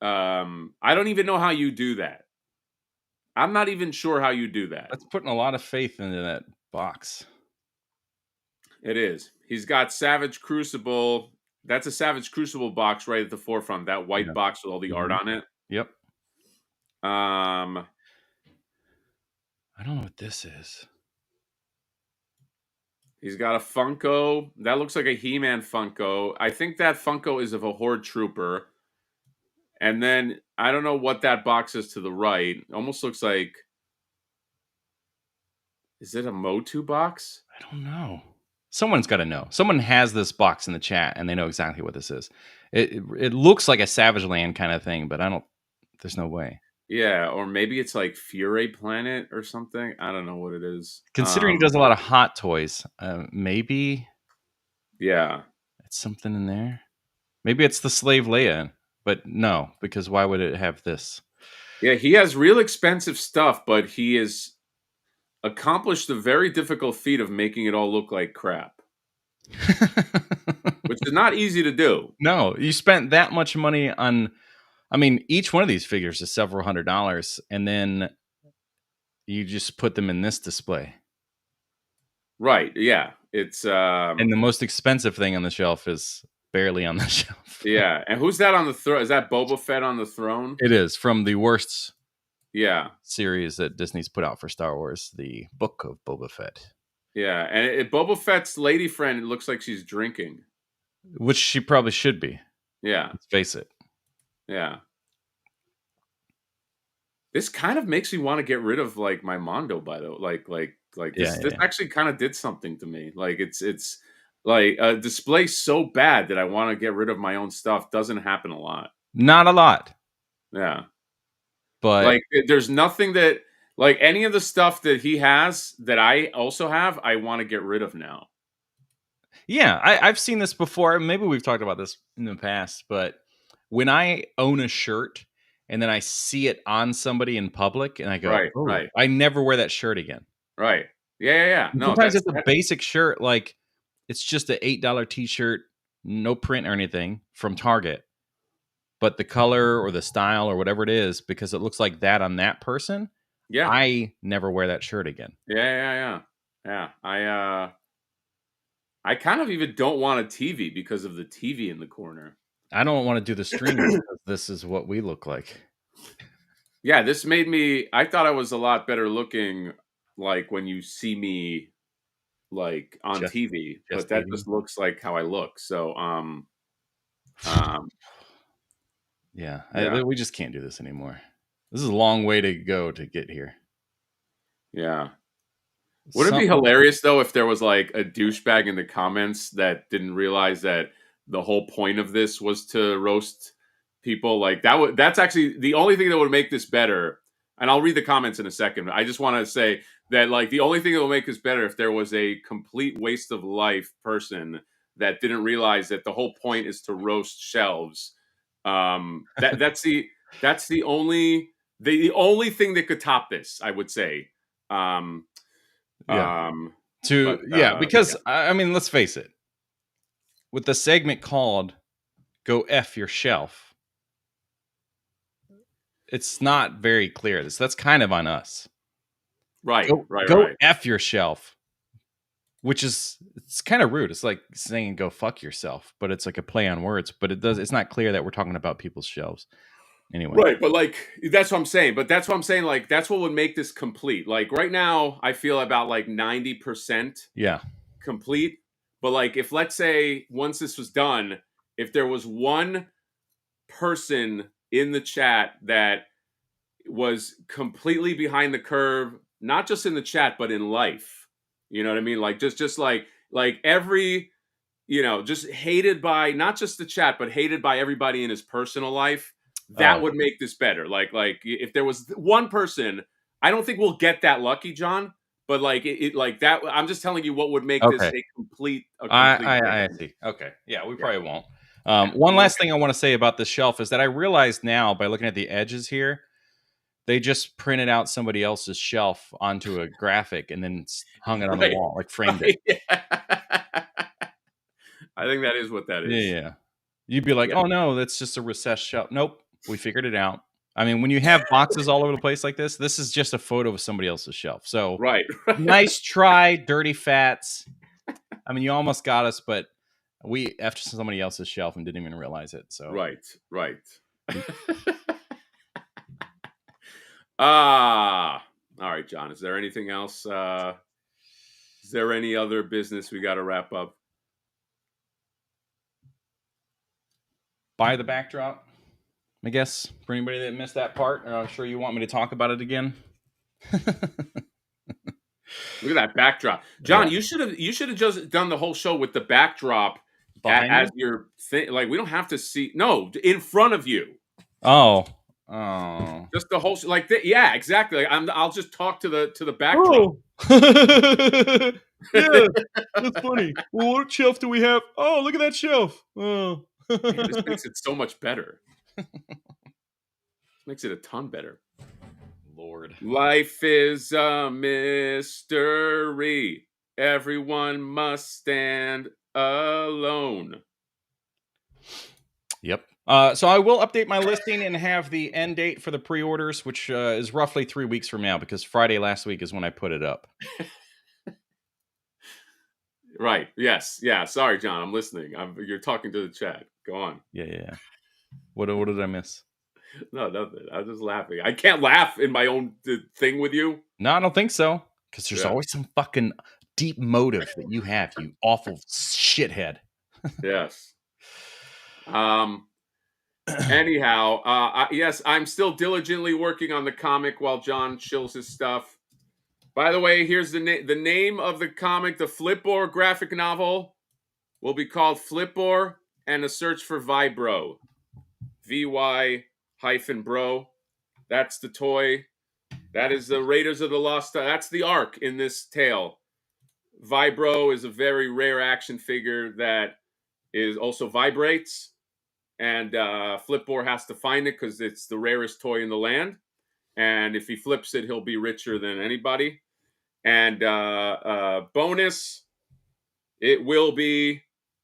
don't even know how you do that. I'm not even sure how you do that. That's putting a lot of faith into that box. It is. He's got Savage Crucible. That's a Savage Crucible box right at the forefront. That white box with all the art on it. Yep. I don't know what this is. He's got a Funko. That looks like a He-Man Funko. I think that Funko is of a Horde Trooper. And then, I don't know what that box is to the right. Almost looks like... Is it a Motu box? I don't know. Someone's got to know. Someone has this box in the chat, and they know exactly what this is. It looks like a Savage Land kind of thing, but I don't... There's no way. Yeah, or maybe it's like Fury Planet or something. I don't know what it is. Considering he does a lot of Hot Toys, maybe... Yeah. It's something in there. Maybe it's the Slave Leia, but no, because why would it have this? Yeah, he has real expensive stuff, but he has accomplished the very difficult feat of making it all look like crap. Which is not easy to do. No, you spent that much money on... I mean, each one of these figures is several $100s, and then you just put them in this display. Right, yeah. It's and the most expensive thing on the shelf is barely on the shelf. Yeah, and who's that on the throne? Is that Boba Fett on the throne? It is, from the worst series that Disney's put out for Star Wars, the Book of Boba Fett. Yeah, and Boba Fett's lady friend, it looks like she's drinking. Which she probably should be. Yeah. Let's face it. Yeah. This kind of makes me want to get rid of like my Mondo, by the way. This actually kind of did something to me. Like it's like a display so bad that I want to get rid of my own stuff. Doesn't happen a lot. Not a lot. Yeah. But like there's nothing that like any of the stuff that he has that I also have, I want to get rid of now. Yeah, I've seen this before. Maybe we've talked about this in the past, but when I own a shirt and then I see it on somebody in public and I go, right. I never wear that shirt again. Right. Yeah. No, sometimes it's a basic shirt, like it's just an $8 t-shirt, no print or anything from Target. But the color or the style or whatever it is, because it looks like that on that person, I never wear that shirt again. Yeah. I kind of even don't want a TV because of the TV in the corner. I don't want to do the stream because this is what we look like. Yeah, this made me... I thought I was a lot better looking, like, when you see me, like, on TV. But that just looks like how I look. So, we just can't do this anymore. This is a long way to go to get here. Yeah. Would it be hilarious, though, if there was, like, a douchebag in the comments that didn't realize that the whole point of this was to roast people? Like, that's actually the only thing that would make this better. And I'll read the comments in a second. I just want to say that, like, the only thing that will make this better if there was a complete waste of life person that didn't realize that the whole point is to roast shelves. That's the only thing that could top this, I would say. Because I mean, let's face it. With the segment called "Go F Your Shelf," it's not very clear. That's kind of on us. Right. Go F your shelf, which is, it's kind of rude. It's like saying "go fuck yourself," but it's like a play on words. But it's not clear that we're talking about people's shelves. Anyway. Right, but like that's what I'm saying. But that's what I'm saying. Like that's what would make this complete. Like right now, I feel about like 90% complete. But like if let's say once this was done, if there was one person in the chat that was completely behind the curve, not just in the chat but in life, you know what I mean? Like just like every, you know, just hated by not just the chat but hated by everybody in his personal life. That would make this better. Like if there was one person, I don't think we'll get that lucky, John. But like it like that, I'm just telling you what would make this a complete. I see. Okay, yeah, we probably won't. One last thing I want to say about this shelf is that I realized now by looking at the edges here, they just printed out somebody else's shelf onto a graphic and then hung it on the wall, like framed it. Yeah. I think that is what that is. Yeah. You'd be like, oh no, that's just a recessed shelf. Nope, we figured it out. I mean, when you have boxes all over the place like this is just a photo of somebody else's shelf. So right. Nice try, dirty fats. I mean, you almost got us, but we after somebody else's shelf and didn't even realize it. So right. All right, John. Is there anything else? Is there any other business we got to wrap up? Buy the backdrop, I guess, for anybody that missed that part. I'm sure you want me to talk about it again. Look at that backdrop, John. Yeah. You should have just done the whole show with the backdrop as your thing. Like we don't have to see in front of you. Oh, just the whole like yeah, exactly. I'll just talk to the backdrop. Oh. Yeah, that's funny. Well, what shelf do we have? Oh, look at that shelf. Oh. This makes it so much better. Makes it a ton better. Lord. Life is a mystery. Everyone must stand alone. Yep. So I will update my listing and have the end date for the pre-orders, which is roughly 3 weeks from now, because Friday last week is when I put it up. Right. Yes. Yeah. Sorry, John. I'm listening. You're talking to the chat. Go on. Yeah. What did I miss? No, nothing. I was just laughing. I can't laugh in my own thing with you. No, I don't think so. Because there's always some fucking deep motive that you have, you awful shithead. Yes. Anyhow, yes, I'm still diligently working on the comic while John chills his stuff. By the way, here's the name of the comic. The Flipboard graphic novel will be called Flipboard and a Search for Vibro. VY-bro. That's the toy. That is the Raiders of the Lost. That's the arc in this tale. Vibro is a very rare action figure that is also vibrates. And Flipboard has to find it because it's the rarest toy in the land. And if he flips it, he'll be richer than anybody. And bonus, it will be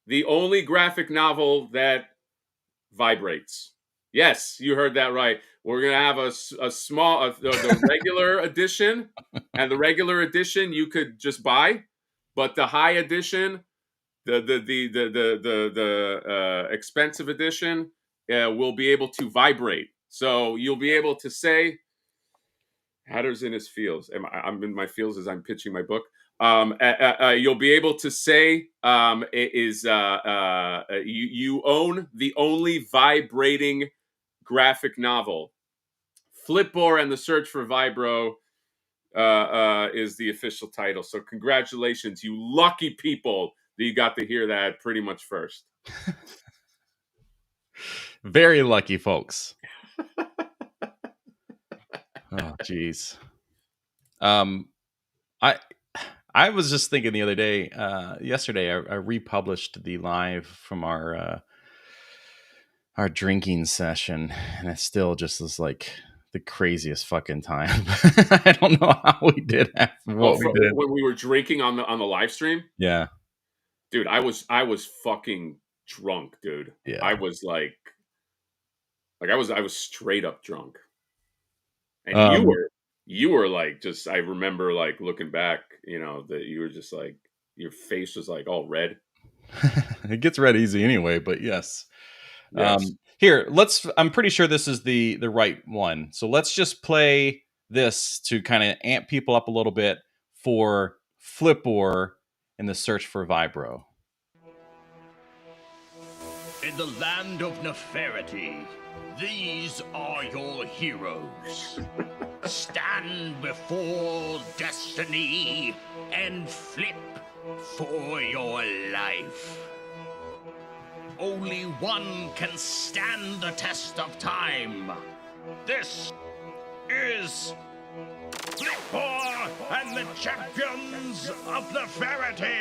the only graphic novel that vibrates. Yes, you heard that right. We're going to have a small, the regular edition. And the regular edition you could just buy. But the high edition, the expensive edition will be able to vibrate. So you'll be able to say, Hatter's in his feels. I'm in my feels as I'm pitching my book. You'll be able to say you own the only vibrating graphic novel. Flipboard and the Search for Vibro is the official title. So congratulations, you lucky people that you got to hear that pretty much first. Very lucky, folks. Oh, jeez. I was just thinking the other day, yesterday, I republished the live from our drinking session, and it still just was like the craziest fucking time. I don't know how we did what we did when we were drinking on the live stream. Yeah, dude, I was fucking drunk, dude. Yeah, I was like I was straight up drunk. And you were like, just, I remember like looking back, that you were just like, your face was like all red. It gets red easy anyway, but yes. Here, I'm pretty sure this is the right one. So let's just play this to kind of amp people up a little bit for Flipboard and the Search for Vibro. In the land of Neferity, these are your heroes. Stand before destiny and flip for your life. Only one can stand the test of time. This is Flipboard and the champions of Neferity.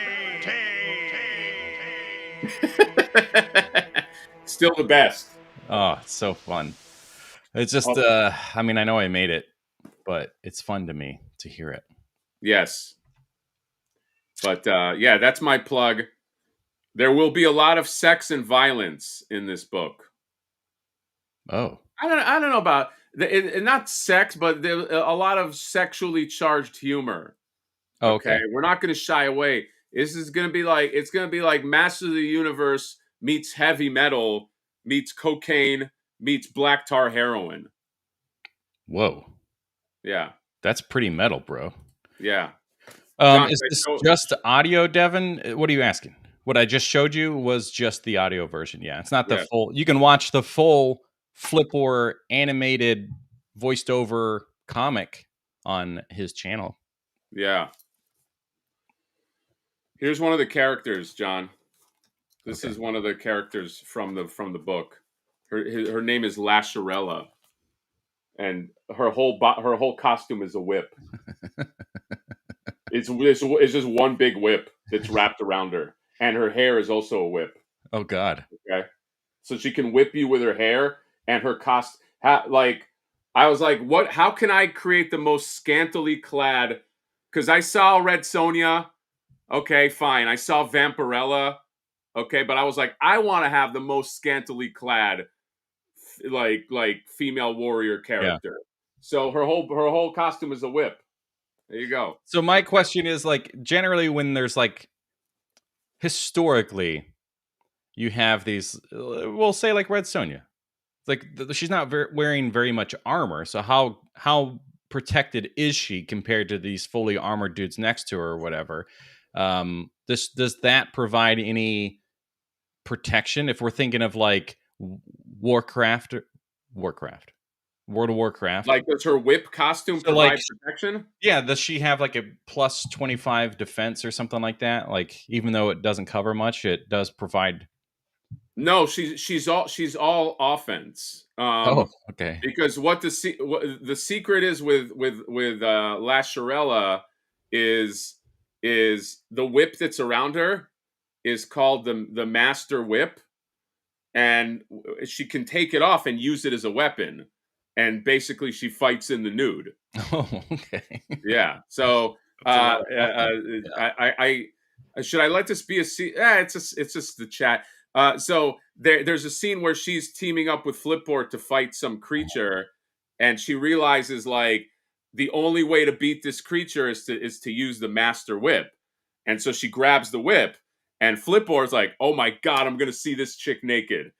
Still the best. Oh, it's so fun. It's just, I mean, I know I made it, but it's fun to me to hear it. Yes. But yeah, that's my plug. There will be a lot of sex and violence in this book. Oh, I don't know about not sex, but a lot of sexually charged humor. okay. We're not going to shy away. This is going to be like Masters of the Universe meets heavy metal meets cocaine meets black tar heroin. Whoa. Yeah. That's pretty metal, bro. Yeah. Is this just audio, Devin? What are you asking? What I just showed you was just the audio version. Yeah, it's not the full. You can watch the full Flipboard animated voiced over comic on his channel. Yeah. Here's one of the characters, John. This is one of the characters from the book. Her name is Lasharella, and her whole costume is a whip. It's just one big whip that's wrapped around her, and her hair is also a whip. Oh God. Okay, so she can whip you with her hair, and her I was like, what? How can I create the most scantily clad? Because I saw Red Sonja. Okay, fine. I saw Vampirella. Okay, but I was like, I want to have the most scantily clad, like female warrior character. Yeah. So her whole costume is a whip. There you go. So my question is, like, generally when there's like, historically, you have these, we'll say like Red Sonja, like she's not wearing very much armor. So how protected is she compared to these fully armored dudes next to her or whatever? Does that provide any protection if we're thinking of like World of Warcraft? Like, does her whip costume provide protection? Yeah, does she have like a plus 25 defense or something like that? Like, even though it doesn't cover much, it does provide. No, she's all offense. Okay. Because what the secret is with Lasharella is the whip that's around her is called the Master Whip, and she can take it off and use it as a weapon, and basically she fights in the nude. Oh, okay. Yeah. So I should I let this be a scene? It's just the chat. So there's a scene where she's teaming up with Flipboard to fight some creature, and she realizes like the only way to beat this creature is to use the Master Whip, and so she grabs the whip. And Flipboard's like, oh my God, I'm going to see this chick naked.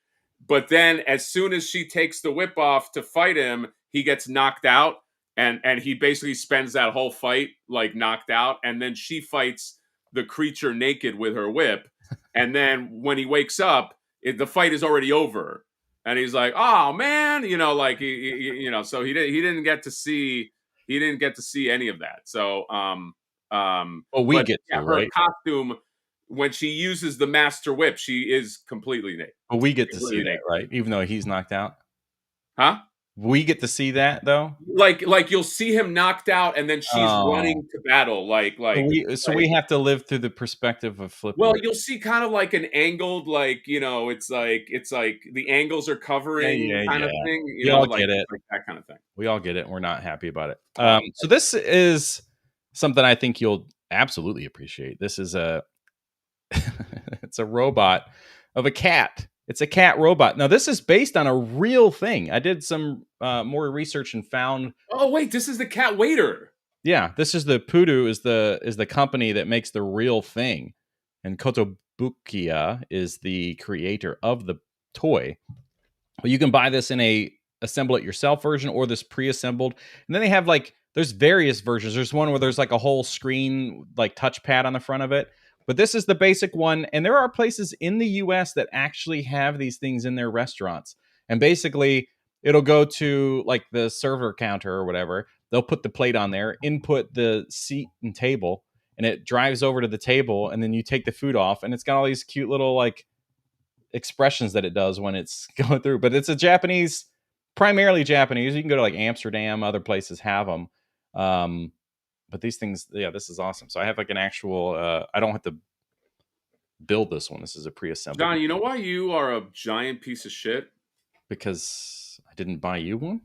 But then as soon as she takes the whip off to fight him, he gets knocked out. And he basically spends that whole fight like knocked out. And then she fights the creature naked with her whip. And then when he wakes up, the fight is already over. And he's like, oh man, like, so he didn't get to see any of that. So, we get to, her right? costume, when she uses the Master Whip, she is completely naked. But we get to see that, right? Even though he's knocked out? Huh? We get to see that, though? Like you'll see him knocked out, and then she's running to battle. So we have to live through the perspective of Flipboard. Well, you'll see kind of like an angled, like, it's like the angles are covering kind of thing. We all get it. Like that kind of thing. We all get it. And we're not happy about it. So this is something I think you'll absolutely appreciate. This is it's a robot of a cat. It's a cat robot. Now, this is based on a real thing. I did some more research and found. Oh wait, this is the cat waiter. Yeah, this is the Poodoo is the company that makes the real thing, and Kotobukiya is the creator of the toy. But you can buy this in a assemble it yourself version or this pre-assembled, and then they have there's various versions. There's one where there's like a whole screen like touchpad on the front of it. But this is the basic one, and there are places in the US that actually have these things in their restaurants. And basically, it'll go to like the server counter or whatever. They'll put the plate on there, input the seat and table, and it drives over to the table, and then you take the food off, and it's got all these cute little like expressions that it does when it's going through. But it's primarily Japanese. You can go to like Amsterdam, other places have them. But these things, yeah, this is awesome. So I have like an actual, I don't have to build this one. This is a pre-assembled. John, you know why you are a giant piece of shit? Because I didn't buy you one?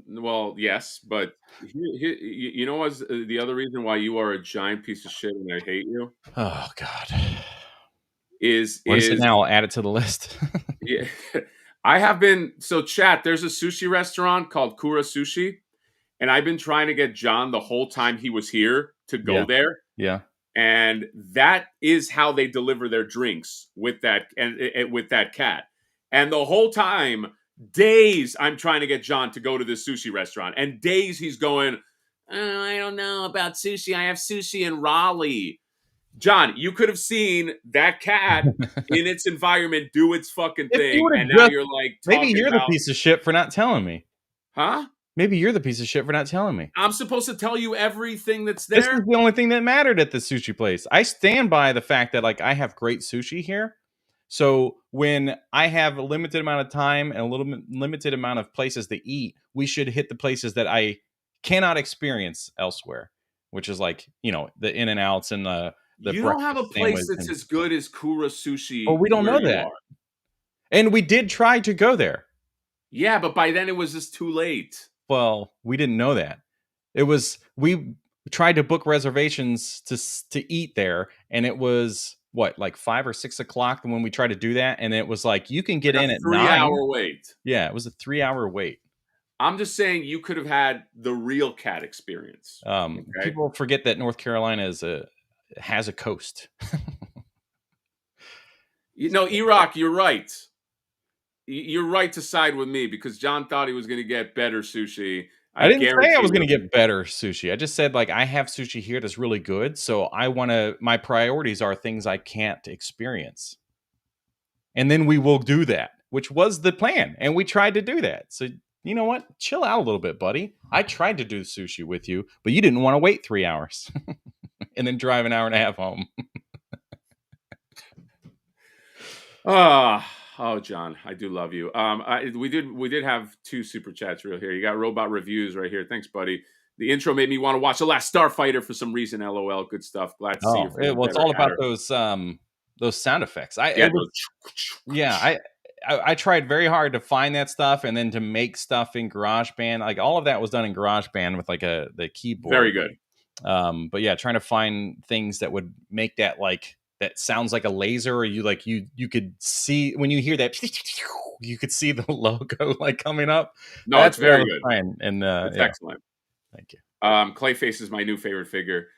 Well, yes, but you know what's the other reason why you are a giant piece of shit and I hate you? Oh, God. Is What is it now? I'll add it to the list. Yeah, I have been. So, chat, there's a sushi restaurant called Kura Sushi, and I've been trying to get John the whole time he was here to go Yeah. there. Yeah. And that is how they deliver their drinks with that and with that cat. And the whole time, days, I'm trying to get John to go to this sushi restaurant, and days he's going, "Oh, I don't know about sushi. I have sushi in Raleigh." John, you could have seen that cat in its environment do its fucking If you thing, would've and now just- you're like Maybe talking you're about, the piece of shit for not telling me. huh? Maybe you're the piece of shit for not telling me. I'm supposed to tell you everything that's This there. is the only thing that mattered at the sushi place. I stand by the fact that like I have great sushi here. So when I have a limited amount of time and a little limited amount of places to eat, we should hit the places that I cannot experience elsewhere, which is like, you know, the In-N-Outs and the You don't have a breakfast place sandwich that's and- as good as Kura Sushi. Well, we don't where know you that. are. And we did try to go there. Yeah, but by then it was just too late. Well, we didn't know that. We tried to book reservations to eat there, and it was what, like 5 or 6 o'clock when we tried to do that, and it was like you can get in at 9. 3-hour wait. Yeah, it was a 3-hour wait. I'm just saying you could have had the real cat experience. Okay? People forget that North Carolina has a coast. You know, Iraq, you're right. You're right to side with me because John thought he was going to get better sushi. I didn't say I guarantee was going to you- get better sushi. I just said like I have sushi here that's really good, so my priorities are things I can't experience. And then we will do that, which was the plan, and we tried to do that. So, you know what? Chill out a little bit, buddy. I tried to do sushi with you, but you didn't want to wait 3 hours and then drive an hour and a half home. Oh, John, I do love you. We did have 2 super chats real here. You got Robot Reviews right here. Thanks, buddy. The intro made me want to watch The Last Starfighter for some reason. LOL. Good stuff. Glad to see you. Well, it's all about those sound effects. I tried very hard to find that stuff and then to make stuff in GarageBand. Like all of that was done in GarageBand with like the keyboard. Very good. But yeah, trying to find things that would make that like that sounds like a laser, or you could see when you hear that, you could see the logo like coming up. No, it's very good. And it's excellent. Thank you. Clayface is my new favorite figure.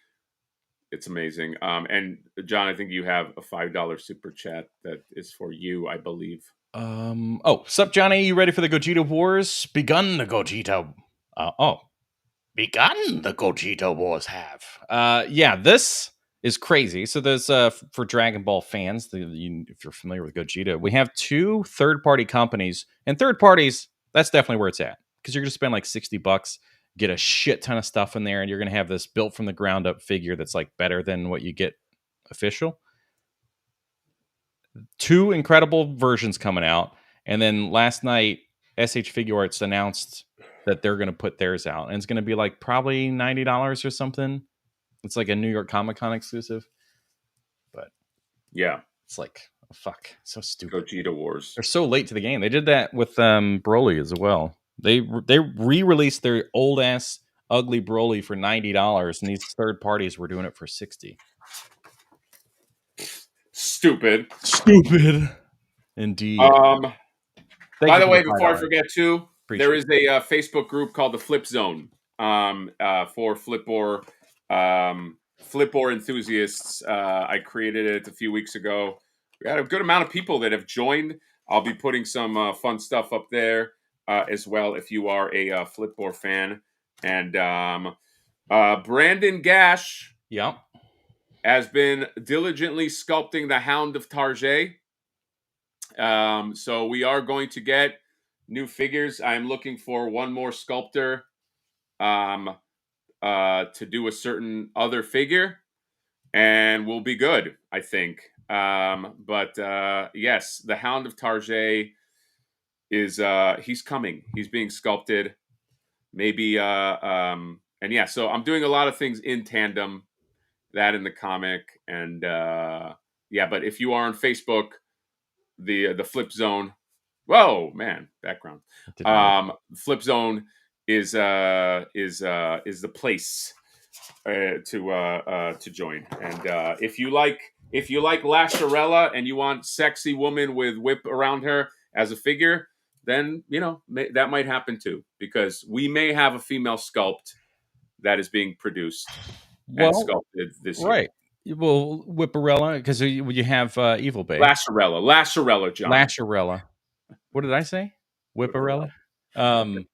It's amazing. And John, I think you have a $5 super chat that is for you, I believe. Sup, Johnny? You ready for the Gogeta Wars? Begun the Gogeta. Begun the Gogeta Wars have. Yeah, this is crazy. So there's for Dragon Ball fans, if you're familiar with Gogeta, we have 2 third-party companies, and third parties, that's definitely where it's at, because you're gonna spend like $60, get a shit ton of stuff in there, and you're gonna have this built from the ground up figure that's like better than what you get official. 2 incredible versions coming out, and then last night SH Figuarts announced that they're gonna put theirs out, and it's gonna be like probably $90 or something. It's like a New York Comic Con exclusive, but yeah, it's like fuck, so stupid. Gogeta Wars. They're so late to the game. They did that with Broly as well. They re-released their old ass ugly Broly for $90, and these third parties were doing it for $60. Stupid. Indeed. By the way, before I forget too, there is a Facebook group called the Flip Zone for Flipboard enthusiasts. I created it a few weeks ago. We had a good amount of people that have joined. I'll be putting some fun stuff up there as well if you are a Flipboard fan. And Brandon Gash has been diligently sculpting the Hound of Tarjay. So we are going to get new figures. I'm looking for one more sculptor to do a certain other figure, and we'll be good, I think. But yes, the Hound of Tarjay is he's coming. He's being sculpted. Maybe and yeah, so I'm doing a lot of things in tandem, that in the comic, and Yeah, but if you are on Facebook, the Flip Zone. Whoa, man, background. Flip Zone is the place to join. And if you like Lasharella and you want sexy woman with whip around her as a figure, then that might happen too, because we may have a female sculpt that is being produced and sculpted this year. Right. Well, Whipperella, because you have Evil Bay. Lasharella, John. Lasharella. What did I say? Whipperella. I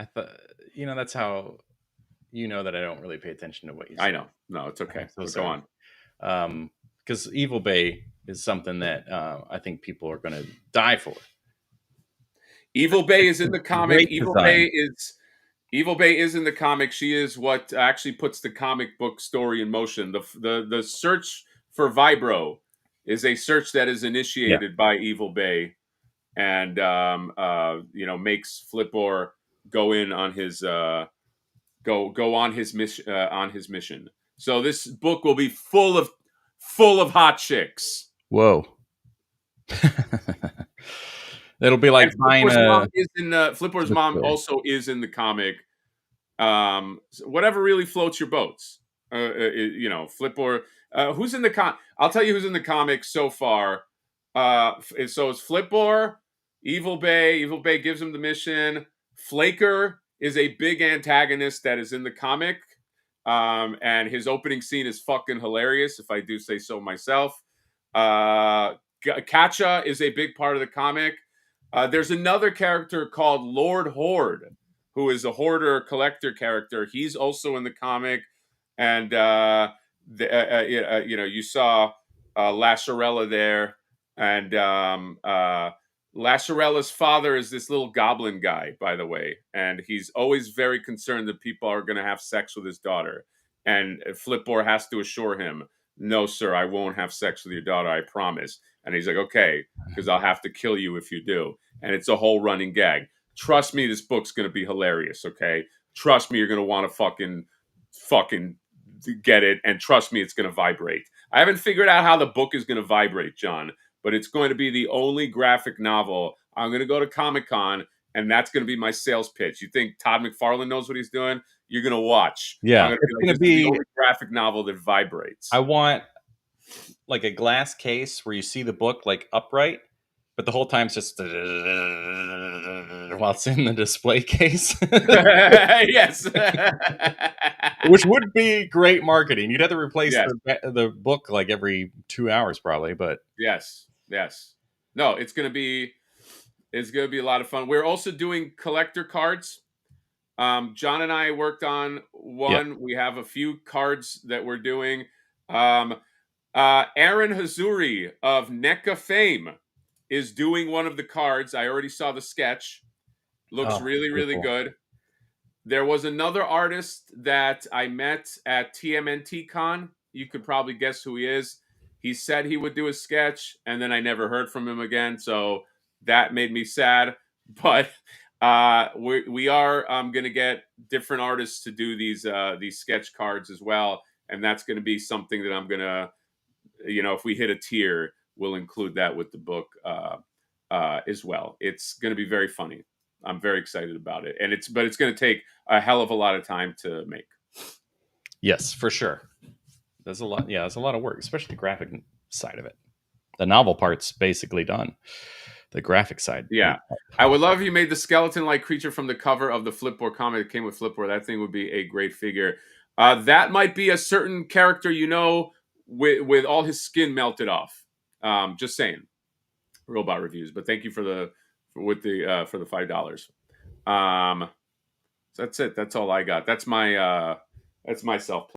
thought, that's how that I don't really pay attention to what you say. I know. No, it's okay. So go on. Because Evil Bay is something that I think people are going to die for. Evil Bay is in the comic. Evil Bay is in the comic. She is what actually puts the comic book story in motion. The search for Vibro is a search that is initiated by Evil Bay, and makes Flipper go in on his go on his mission. So this book will be full of hot chicks. Whoa. It'll be like buying Flipper's mom also is in the comic. Whatever really floats your boats. Flipper. Who's in the I'll tell you who's in the comic so far. So it's Flipper, Evil Bay. Evil Bay gives him the mission. Flaker is a big antagonist that is in the comic. And his opening scene is fucking hilarious, if I do say so myself. Katcha is a big part of the comic. There's another character called Lord Horde, who is a hoarder collector character. He's also in the comic, and you saw Lasharella there, and Lasharella's father is this little goblin guy, by the way, and he's always very concerned that people are going to have sex with his daughter, and Flipper has to assure him, "No, sir, I won't have sex with your daughter, I promise." And he's like, "Okay, because I'll have to kill you if you do." And it's a whole running gag. Trust me, this book's going to be hilarious, okay? Trust me, you're going to want to fucking get it, and trust me, it's going to vibrate. I haven't figured out how the book is going to vibrate, John, but it's going to be the only graphic novel. I'm going to go to Comic-Con, and that's going to be my sales pitch. You think Todd McFarlane knows what he's doing? You're going to watch. Yeah. It's going to be the only graphic novel that vibrates. I want like a glass case where you see the book like upright, but the whole time it's just while it's in the display case. Yes. Which would be great marketing. You'd have to replace the book like every 2 hours probably, but yes. No, it's going to be a lot of fun. We're also doing collector cards. John and I worked on one. Yeah. We have a few cards that we're doing. Aaron Hazuri of NECA fame is doing one of the cards. I already saw the sketch. Looks really good. There was another artist that I met at TMNT Con. You could probably guess who he is. He said he would do a sketch, and then I never heard from him again. So that made me sad. But we are going to get different artists to do these sketch cards as well. And that's going to be something that I'm going to, if we hit a tier, we'll include that with the book as well. It's going to be very funny. I'm very excited about it. But it's going to take a hell of a lot of time to make. Yes, for sure. There's a lot. Yeah, there's a lot of work, especially the graphic side of it. The novel part's basically done. The graphic side. Yeah. I would love if you made the skeleton-like creature from the cover of the Flipboard comic that came with Flipboard. That thing would be a great figure. That might be a certain character, with all his skin melted off. Just saying. Robot reviews. But thank you for the $5. So that's it. That's all I got. That's my self